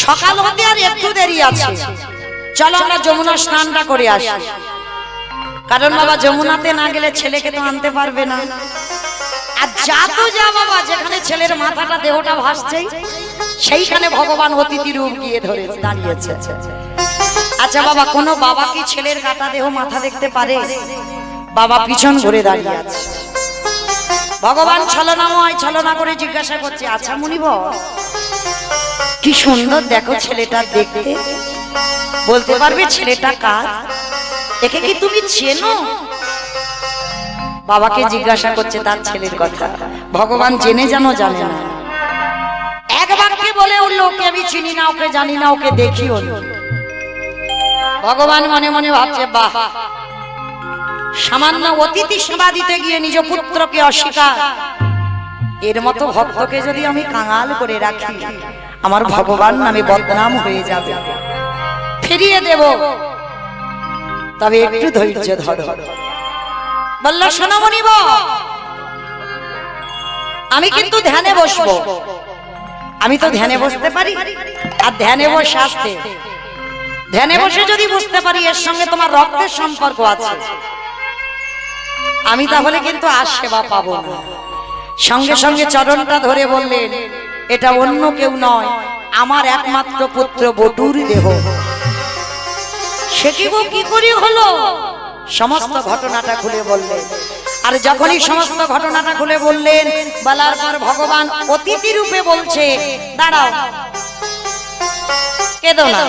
[SPEAKER 1] সকাল হতে আর একটু দেরি আছে, চলো আমরা যমুনা স্নানটা করে আসি। কারণ বাবা যমুনাতে না গেলে ছেলেকে তো আনতে পারবে না। আর যা তো যা বাবা, যেখানে ছেলের মাথাটা দেহটা ভাসছে সেইখানে ভগবান অতিথি রূপ গিয়ে ধরে দাঁড়িয়েছে। আচ্ছা বাবা, কোন বাবা কি ছেলের কাটা দেহ মাথা দেখতে পারে? বাবা পিছন ঘুরে দাঁড়িয়ে আছে। ভগবান ছলনাময়, ছলনা করে জিজ্ঞাসা করছে, আচ্ছা মুনিব, কি সুন্দর দেখো ছেলেটা দেখতে, বলতে পারবে ছেলেটা কার? একে কি তুমি চেনো? বাবাকে জিজ্ঞাসা করছে তার ছেলের কথা। ভগবান জেনে জানো জানে না, এক বাক্যে বলে উঠল, ওকে আমি চিনি না, ওকে জানি না, ওকে দেখিও না। ভগবান মনে মনে ভাবছে, বাহ, সামান্য অতিথি সেবা দিতে গিয়ে নিজ পুত্রকে অস্বীকার, এর মতো ভক্তকে যদি আমি কাঙাল করে রাখি, আমার ভগবান নামে বদনাম হয়ে যাবে। ফিরিয়ে দেব, তবে একটু ধৈর্য ধরো। বলল, শোনো মনিব, আমি কিন্তু ধ্যানে বসবো। আমি তো ধ্যানে বসতে পারি, আর ধ্যানে বসে আসতে, ধ্যানে বসে যদি বুঝতে পারি এর সঙ্গে তোমার রক্তের সম্পর্ক আছে, আমি তাহলে কিন্তু আর সেবা পাবো না। সঙ্গে সঙ্গে চরণটা ধরে বললেন, এটা অন্য কেউ নয়, আমার একমাত্র পুত্র বটুর দেহ। সে কি করে হলো? সমস্ত ঘটনাটা খুলে বললেন। আর যখনই সমস্ত ঘটনাটা খুলে বললেন, বলার পর ভগবান অতিথি রূপে বলছে, দাঁড়াও, কেঁদো না,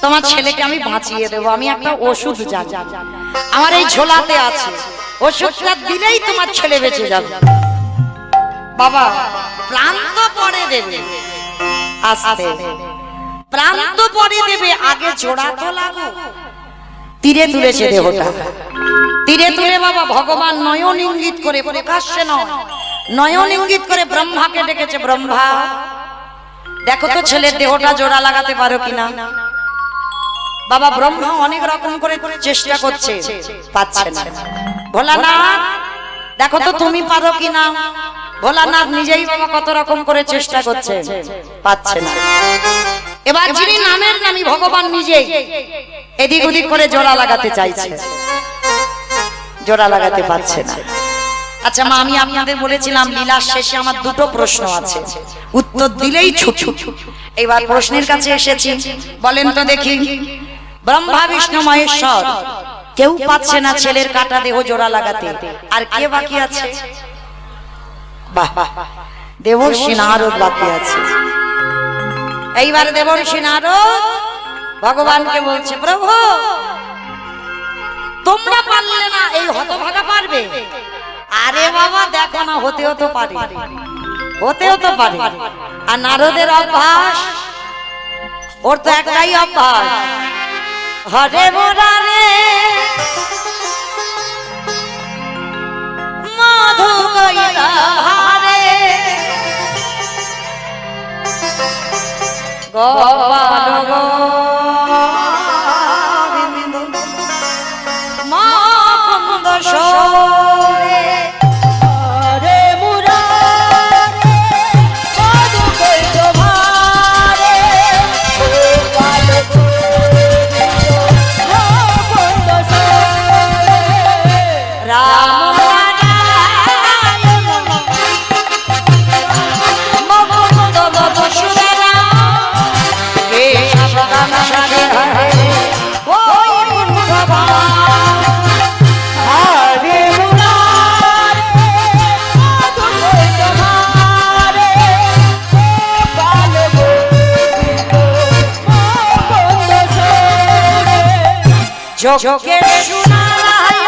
[SPEAKER 1] তোমার ছেলেকে আমি বাঁচিয়ে দেবো। আমি একটা ওষুধ জানি, আমার এই ঝোলাতে আছে, ওষুধটা দিলেই তোমার ছেলে বেঁচে যাবে। বাবা প্রাণ তো পরে দেবে, আস্তে প্রাণ তো পরে দেবে, আগে জোড়া তো লাগো। তীরে তুলেছে দেহটা, তীরে তুলে বাবা ভগবান নয়ন ইঙ্গিত করে, প্রকাশ্যে নয়, নয়ন ইঙ্গিত করে ব্রহ্মাকে ডেকেছে। ব্রহ্মা, দেখো তো ছেলের দেহটা জোড়া লাগাতে পারো কিনা। বাবা ব্রহ্মা অনেক রকম করে চেষ্টা করছে, পাচ্ছে না। ভোলানাথ, দেখো তো তুমি পারো কিনা। ভোলানাথ নিজেই বাবা কত রকম করে চেষ্টা করছে, পাচ্ছে না। এবার যিনি নামের নামী ভগবান নিজেই এদিক ওদিক করে জোড়া লাগাতে চাইছে, জোড়া লাগাতে পারছে না। আচ্ছা মা, আমি আপনাদের বলেছিলাম লীলার শেষে আমার দুটো প্রশ্ন আছে, উত্তর দিলেই ছুট। এবার প্রশ্নের কাছে এসেছি, বলেন তো দেখি, ব্রহ্মা বিষ্ণু মহেশ্বর কেউ পাচ্ছে না ছেলের কাটা দেহ জোড়া লাগাতে, আর কে বাকি আছে? বাহ, দেবর্ষি নারদ বাকি আছে। এইবার দেবর্ষি নারদ ভগবানকে বলছে, প্রভু তোমরা পারলে না, এই হতভাগা পারবে? আরে বাবা দেখো না, হতেও তো পারে, হতেও তো পারে। আর নারদের অভ্যাস, ওর তো একটাই অভ্যাস, হরে মোরারে মধু কইরা হারে গোপাল গোবিন্দ মুকুন্দ সরে
[SPEAKER 3] হরে মুরারে মধু কইরা হারে গোপাল গোবিন্দ মুকুন্দ সরে
[SPEAKER 1] রাম
[SPEAKER 3] হরে
[SPEAKER 1] চোখে শুনায়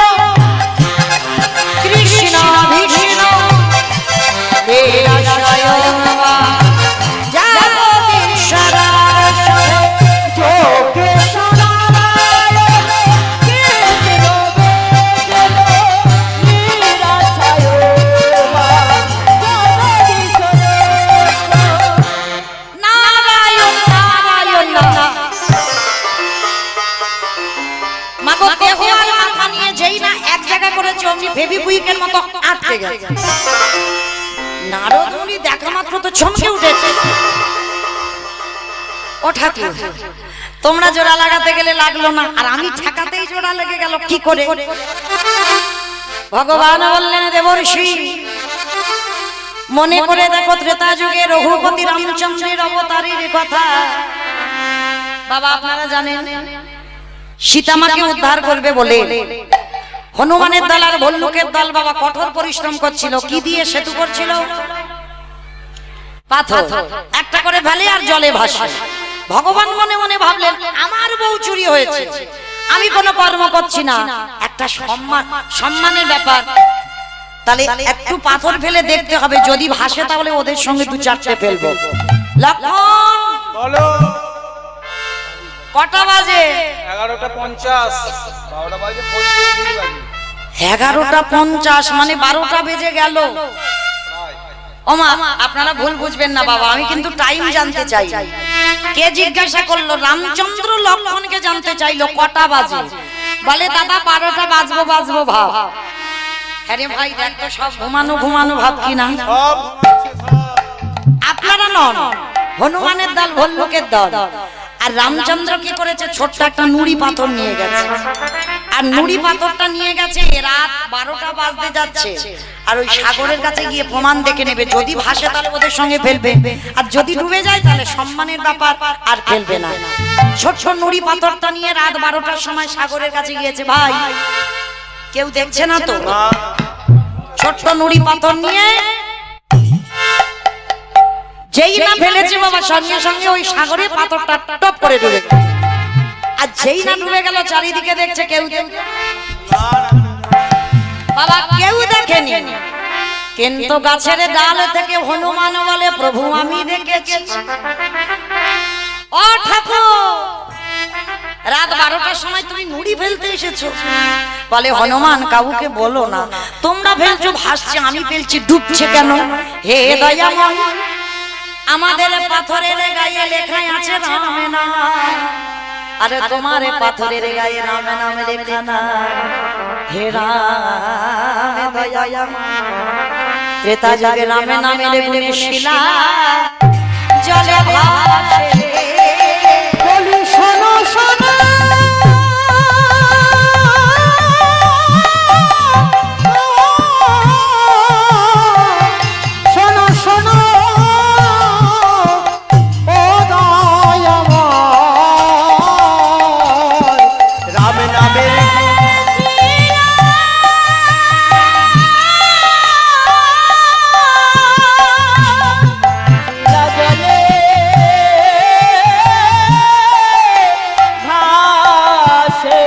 [SPEAKER 1] কৃষ্ণ বিষ্ণু নিরাশয় জগদীশ্বরায়
[SPEAKER 3] চোখে শোনায় কৃষ্ণ বিষ্ণু নিরাশয়
[SPEAKER 1] নারায়ণ নারায়ণ মাগো দেহ আর মাথা নিয়ে যেই না এক জায়গা করেছে অমনি ফেভিকুইকের মতো আটকে গেছে। নারদ মুনি দেখা মাত্র তো চমকে উঠেছে। ও ঠাকুর, তোমরা জোড়া লাগাতে গেলে লাগলো না, আর আমি ঠেকাতেই জোড়া লেগে গেল কি করে? ভগবান বললেন, দেবর্ষি মনে করে দেখো ত্রেতা যুগে রঘুপতি রামচন্দ্রের অবতারের কথা। বাবা আপনারা জানেন সীতামাকে উদ্ধার করবে বলে হনুমানের দল আর ভল্লুকের দল বাবা কঠোর পরিশ্রম করছিল। কি দিয়ে সেতু করছিল? পাথর একটা করে ফেলে আর জলে ভাসে। ভগবান মনে মনে ভাবলেন, আমার বউ চুরি হয়েছে, আমি কোনো কর্ম করছি না, একটা সম্মানের ব্যাপার, তাহলে একটু পাথর ফেলে দেখতে হবে, যদি ভাসে তাহলে ওদের সঙ্গে দু চারটে ফেলবো। লক্ষণ
[SPEAKER 2] বলো।
[SPEAKER 1] কটা বাজে?
[SPEAKER 2] 11:50। 12টা বাজে 45 বাজে।
[SPEAKER 1] 11:50 মানে 12টা বেজে গেল। ওমা আপনারা ভুল বুঝবেন না বাবা, আমি কিন্তু টাইম জানতে চাই। কে জিজ্ঞাসা করলো? রামচন্দ্র লক্ষণকে জানতে চাইলো কটা বাজে। বলে দাদা 12টা বাজবো বাজবো ভাব। আরে ভাই দেখ তো সব ঘুমানো ঘুমানো ভাব কিনা।
[SPEAKER 2] সব আছে সব।
[SPEAKER 1] আপনারা নন, হনুমানের দল ভল্লুকের দল। আর রামচন্দ্র কি করেছে? ছোট্ট একটা নুড়ি পাথর নিয়ে গেছে, আর নুড়ি পাথরটা নিয়ে গেছে রাত 12টা বাজতে যাচ্ছে, আর ওই সাগরের কাছে গিয়ে প্রমাণ দেখে নেবে, যদি ভাসে তাহলে ওদের সঙ্গে ফেলবে, আর যদি ডুবে যায় তাহলে সম্মানের ব্যাপার, আর ফেলবে না। ছোট্ট নুড়ি পাথরটা নিয়ে রাত 12টার সময় সাগরের কাছে গিয়েছে। ভাই কেউ দেখছে না তো? ছোট্ট নুড়ি পাথর নিয়ে যেই না ফেলেছে বাবা, সঙ্গে সঙ্গে ওই সাগরে পাথরটা টপ করে ডুবে গেল। আর যেই না ডুবে গেল চারিদিকে দেখছে কেউ বাবা কেউ দেখেনি, কিন্তু গাছের ডাল থেকে হনুমান বলে, প্রভু আমি দেখেছি। ও ঠাকুর, রাত 12টার সময় তুমি নুড়ি ফেলতে এসেছো? বলে হনুমান কাউকে বলো না, তোমরা ফেলছো ভাসছে, আমি ফেলছি ডুবছে কেন? হে দয়াময়, আমাদের পাথরের গায়ে লেখা আছে রামে নাম, আরে তোমার পাথরের গায়ে রামে নাম লেখা না। হে রাম দয়াময়, ত্রেতা যুগে রামে নামের গুণে শিলা জলে ভাসে।
[SPEAKER 3] বলি শোনো শোনো শোনো শোনো ও দয়াময়, রাম নামের জলে ভাসে।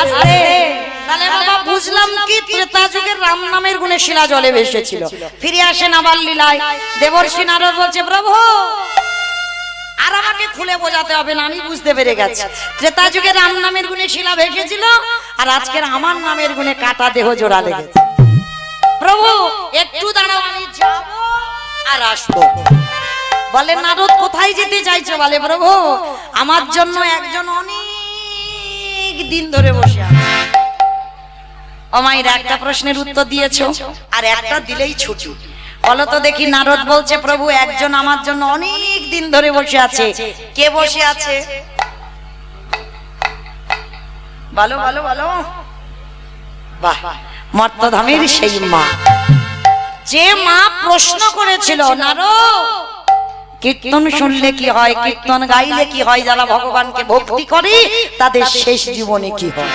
[SPEAKER 1] আস্তে তাহলে বাবা বুঝলাম কি ত্রেতা যুগের রাম নামের গুণে শিলা জলে ভেসেছিল। ফিরে আসেন আবার লীলায়। দেবর্ষি নারদ বলছে, প্রভু আর আমাকে খুলে বোঝাতে হবে না, আমি বুঝতে পেরে গেছি। ত্রেতা যুগে রাম নামের গুণে শিলা ভেসেছিল, আর আজকের আমার নামের গুণে কাটা দেহ জোড়া লেগেছে। প্রভু একটু দাঁড়াও, আমি যাব আর আসবো। বলে নারদ কোথায় যেতে চাইছো? বলে প্রভু আমার জন্য একজন অনেক দিন ধরে বসে আছে। ও মায়ের একটা প্রশ্নের উত্তর দিয়েছো, আর একটা দিলেই ছুটি। বলো তো দেখি। নারদ বলছে, প্রভু একজন আমার জন্য অনেক দিন ধরে বসে আছে। কে বসে আছে? বলো বলো বলো। বাহ, মর্তধামের সেই মা, যে মা প্রশ্ন করেছিল, নারদ কীর্তন শুনলে কি হয়, কীর্তন গাইলে কি হয়, যারা ভগবানকে ভক্তি করে তাদের শেষ জীবনে কি হয়।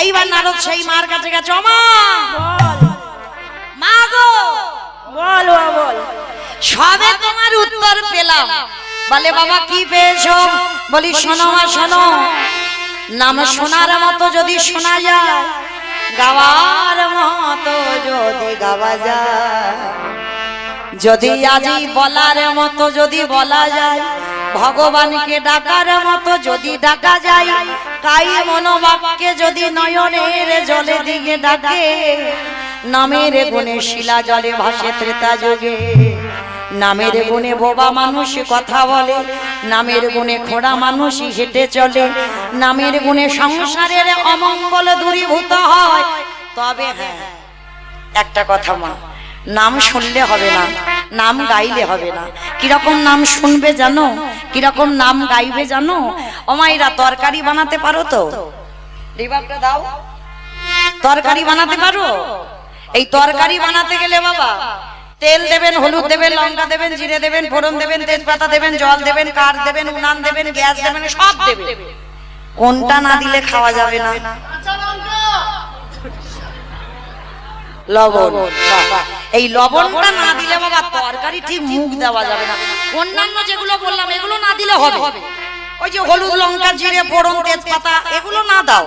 [SPEAKER 1] এইবার নারদ সেই মার কাছে গেছে। ও মা, মা গো
[SPEAKER 3] বল বল,
[SPEAKER 1] সবে তোমার উত্তর পেলাম, বলে বাবা কি পেয়েছো? বলি শোনো মা শোনো, নাম শোনার মতো যদি শোনা যায়, গাওয়ার মতো যদি গাওয়া যায়, যদি আজি বলার মতো যদি বলা যায়, ভগবানকে ডাকার মতো যদি ডাকা যায়, কাই মনোবাক্যে যদি নয়নের জলে দিকে ডাকে, নামের গুণে শিলা জলে ভাসে ত্রেতা যুগে, নামের গুণে বোবা মানুষ কথা বলে, নামের গুণে খোড়া মানুষ হেঁটে চলে, নামের গুণে সংসারের অমঙ্গল দূরীভূত হয়। তবে হ্যাঁ একটা কথা মা, নাম শুনলে হবে না, নাম গাইলে হবে না। কিরকম নাম শুনবে জানো, কিরকম নাম গাইবে জানো? ও মাইরা, তরকারি বানাতে পারো তো? রিভাবটা দাও। তরকারি বানাতে পারো? এই তরকারি বানাতে গেলে বাবা তেল দেবেন, হলুদ দেবেন, লঙ্কা দেবেন, জিরে দেবেন, ফোড়ন দেবেন, তেজপাতা দেবেন, জল দেবেন, কাঠ দেবেন, উনান দেবেন, গ্যাস দেবেন, সব দেবেন। কোনটা না দিলে খাওয়া যাবে না? লবণ। এই লবণটা না দিলে বাবা তরকারি ঠিক মুখ দেওয়া যাবে না। অন্যান্য যেগুলো বললাম এগুলো না দিলে হবে, ওই যে হলুদ লঙ্কা জিরে ফোড়ন তেজপাতা এগুলো না দাও,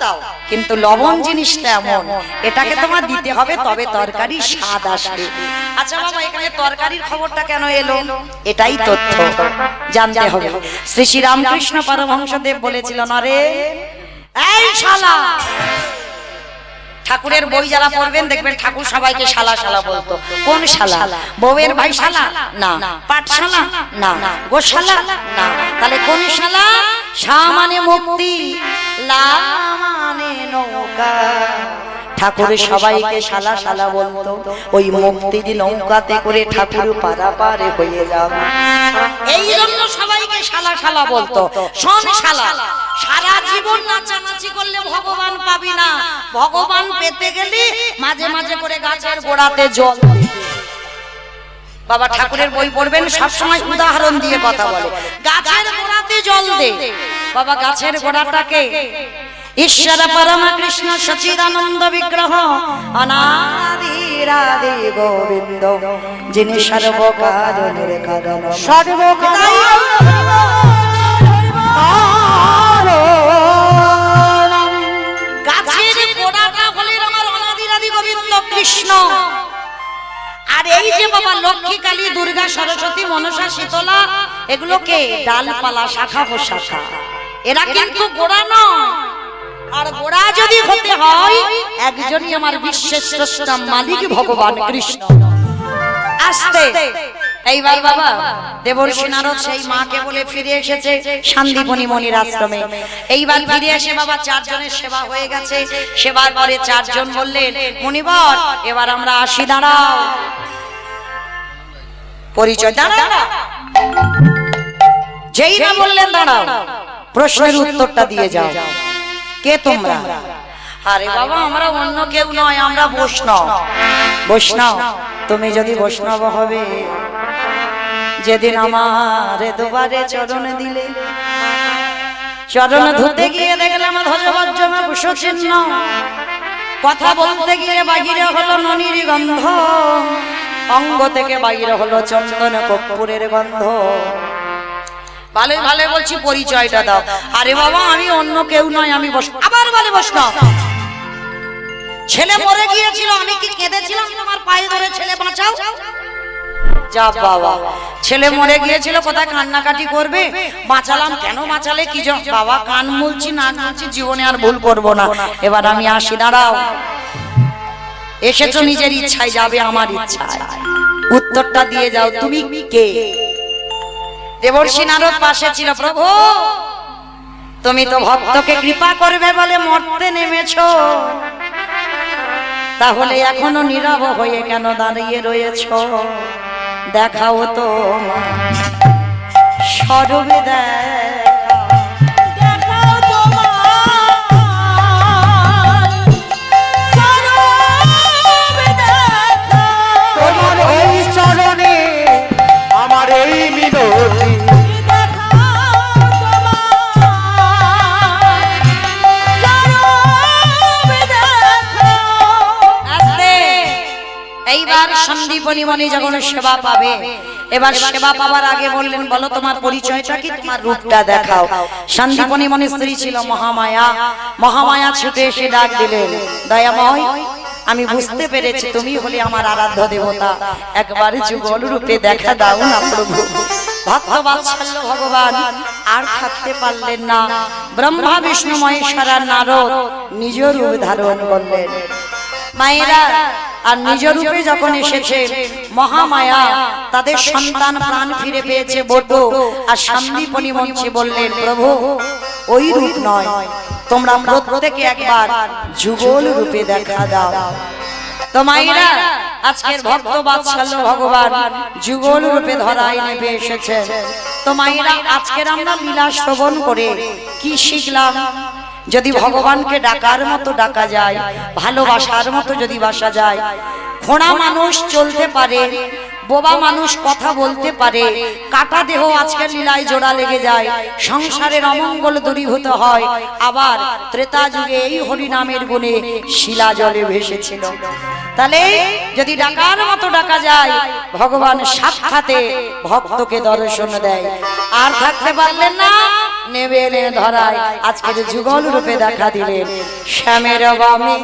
[SPEAKER 1] কিন্তু লবণ জিনিসটা এমন, এটাকে তোমার দিতে হবে, তবে তরকারি স্বাদ আসবে। আচ্ছা বাবা, এখানে তরকারির খবরটা কেন এলো? এটাই তথ্য জানতে হবে। শ্রী শ্রী রামকৃষ্ণ পরমহংসদেব বলেছিলেন, আরে এই শালা, ঠাকুরের বই যারা পড়বেন দেখবেন ঠাকুর সবাইকে শালা শালা বলতো। কোন শালা? বউয়ের ভাই শালা না, পাঠশালা না, গোশালা না, তাহলে কোন শালা? শা মানে মুক্তি, লা মানে নৌকা। ঠাকুর সবাইকে শালা শালা বলতো, ওই মুক্তির নৌকাতে করে ঠাকুর পারাপারে হয়ে যাবে, এই জন্য সবাইকে শালা শালা বলতো। শোন শালা, সারা জীবন নাচানাচি করলে ভগবান পাবি না, ভগবান পেতে গেলে মাঝে মাঝে করে গাছের গোড়াতে জল দিবি। বাবা ঠাকুরের বই পড়বেন, সব সময় উদাহরণ দিয়ে কথা বলে। গাছের গোড়াতে জল দে। বাবা গাছের গোড়াটাকে ঈশ্বর পরম কৃষ্ণ সচিদানন্দ বিগ্রহ অনাদিরাদি গোবিন্দ, যিনি সর্বকারণের কারণ, গাছের গোড়াটা হলেন আমার অনাদিরাদি গোবিন্দ কৃষ্ণ। আর এই যে বাবা লক্ষ্মী কালী দুর্গা সরস্বতী মনসা শীতলা, এগুলোকে ডালপালা শাখা প্রশাখা, এরা কিন্তু গোড়া নয়। আর গোড়া যদি হতে হয়, একজনই আমার বিশ্বের স্রষ্টা মালিক ভগবান কৃষ্ণ। আস্তে এইবার বাবা দেবর্ষি নারদ সেই মাকে বলে ফিরে এসেছে শান্তিপনি মনির আশ্রমে। এইবার ফিরে এসে বাবা চারজনের সেবা হয়ে গেছে। সেবার পরে চারজন বললেন, মুনিবর এবার আমরা আসি, দাঁড়াও। পরিচয় দাঁড়াও, যেই না বললেন দাঁড়াও, প্রশ্নের উত্তরটা দিয়ে যাও। কে তোমরা? আরে বাবা আমরা অন্য কেউ নয়, আমরা বৈষ্ণব। বৈষ্ণব? তুমি যদি বৈষ্ণব হবে, যেদিন আমার দুবারে চরণ দিলে, চরণ ধুতে গিয়ে দেখলাম ধ্বজবজ্জমা কুশচিহ্ন, কথা বলতে গিয়ে বাহিরে হলো ননির গন্ধ, অঙ্গ থেকে বাহিরে হলো চন্দন কর্পূরের গন্ধ। ভালোই ভালো বলছি, পরিচয়টা দাও। আরে বাবা আমি অন্য কেউ নয়, আমি বৈষ্ণব। আবার বলে বৈষ্ণব। ছেলে মরে গিয়েছিল, আমি কি কেঁদেছিলাম তোমার পায়ে ধরে ছেলে বাঁচাও? যা বাবা, ছেলে মরে গিয়েছিল, কোথায় কান্নাকাটি করবে, বাঁচালাম। কেন বাঁচালে কি? বাবা কান মুলছি না মুলছি, জীবনে আর ভুল করবো না। এবার আমি আসি, দাঁড়াও। এসেছো নিজের ইচ্ছায়, যাবে আমার ইচ্ছায়, উত্তরটা দিয়ে যাও। তুমি কে? দেবর্ষি নারদ পাশে ছিল। প্রভু তুমি তো ভক্তকে কৃপা করবে বলে মরতে নেমেছো, তাহলে এখনো নীরব হয়ে কেন দাঁড়িয়ে রয়েছো? দেখাও তো স্বরূপে, দেখাও
[SPEAKER 3] তোমার এই চরণে আমার এই মিনতি,
[SPEAKER 1] এইবার সন্দীপনী মণি যখন সেবা পাবে, এবার সেবা পাওয়ার আগে বললেন, বলো তোমার পরিচয়টা কি, তোমার রূপটা দেখাও। সন্দীপনী মণির স্ত্রী ছিল মহামায়া। মহামায়া ছুটে এসে ডাক দিলেন, দয়াময়, আমি বুঝতে পেরেছি তুমি হলে আমার আরাধ্য দেবতা, একবারে যুগল রূপে দেখা দাও না প্রভু। ভক্ত বাৎসল্য ভগবান আর থাকতে পারলেন না। ব্রহ্মা বিষ্ণু মহেশ্বর আর নারদ নিজ রূপ ধারণ করলেন। মায়েরা আর নিজ রূপে যখন এসেছে মহামায়া, তাদের সন্তান প্রাণ ফিরে পেয়েছে বটু আর সন্দীপনী মঞ্চে বললেন, প্রভু ওই রূপ নয়, তোমরা প্রত্যেকে একবার যুগল রূপে দেখা দাও। তো মায়েরা, আজকের ভক্ত বাৎসল্য ভগবান যুগল রূপে ধরায় নেমে এসেছেন। তো মায়েরা, আজকের আমরা লীলা শ্রবণ করে কি শিখলাম? যদি ভগবানকে ডাকার মতো ডাকা যায়, ভালোবাসার মতো যদি বাসা যায়, খোঁড়া মানুষ চলতে পারে, বোবা মানুষ কথা বলতে পারে, কাটা দেহ আজকের লীলায় জোড়া লেগে যায়, সংসারের অমঙ্গল দূরীভূত হয়। আবার ত্রেতা যুগে এই হরি নামের গুণে শিলা জলে ভেসেছিল। তাহলে যদি ডাকার মতো ডাকা যায়, ভগবান সাক্ষাতে ভক্তকে দর্শন দেয়। আর থাকতে পারলেন না, নেবে এলেন ধরায়, আজকের যুগল রূপে দেখা দিলেন। শ্যামের বামে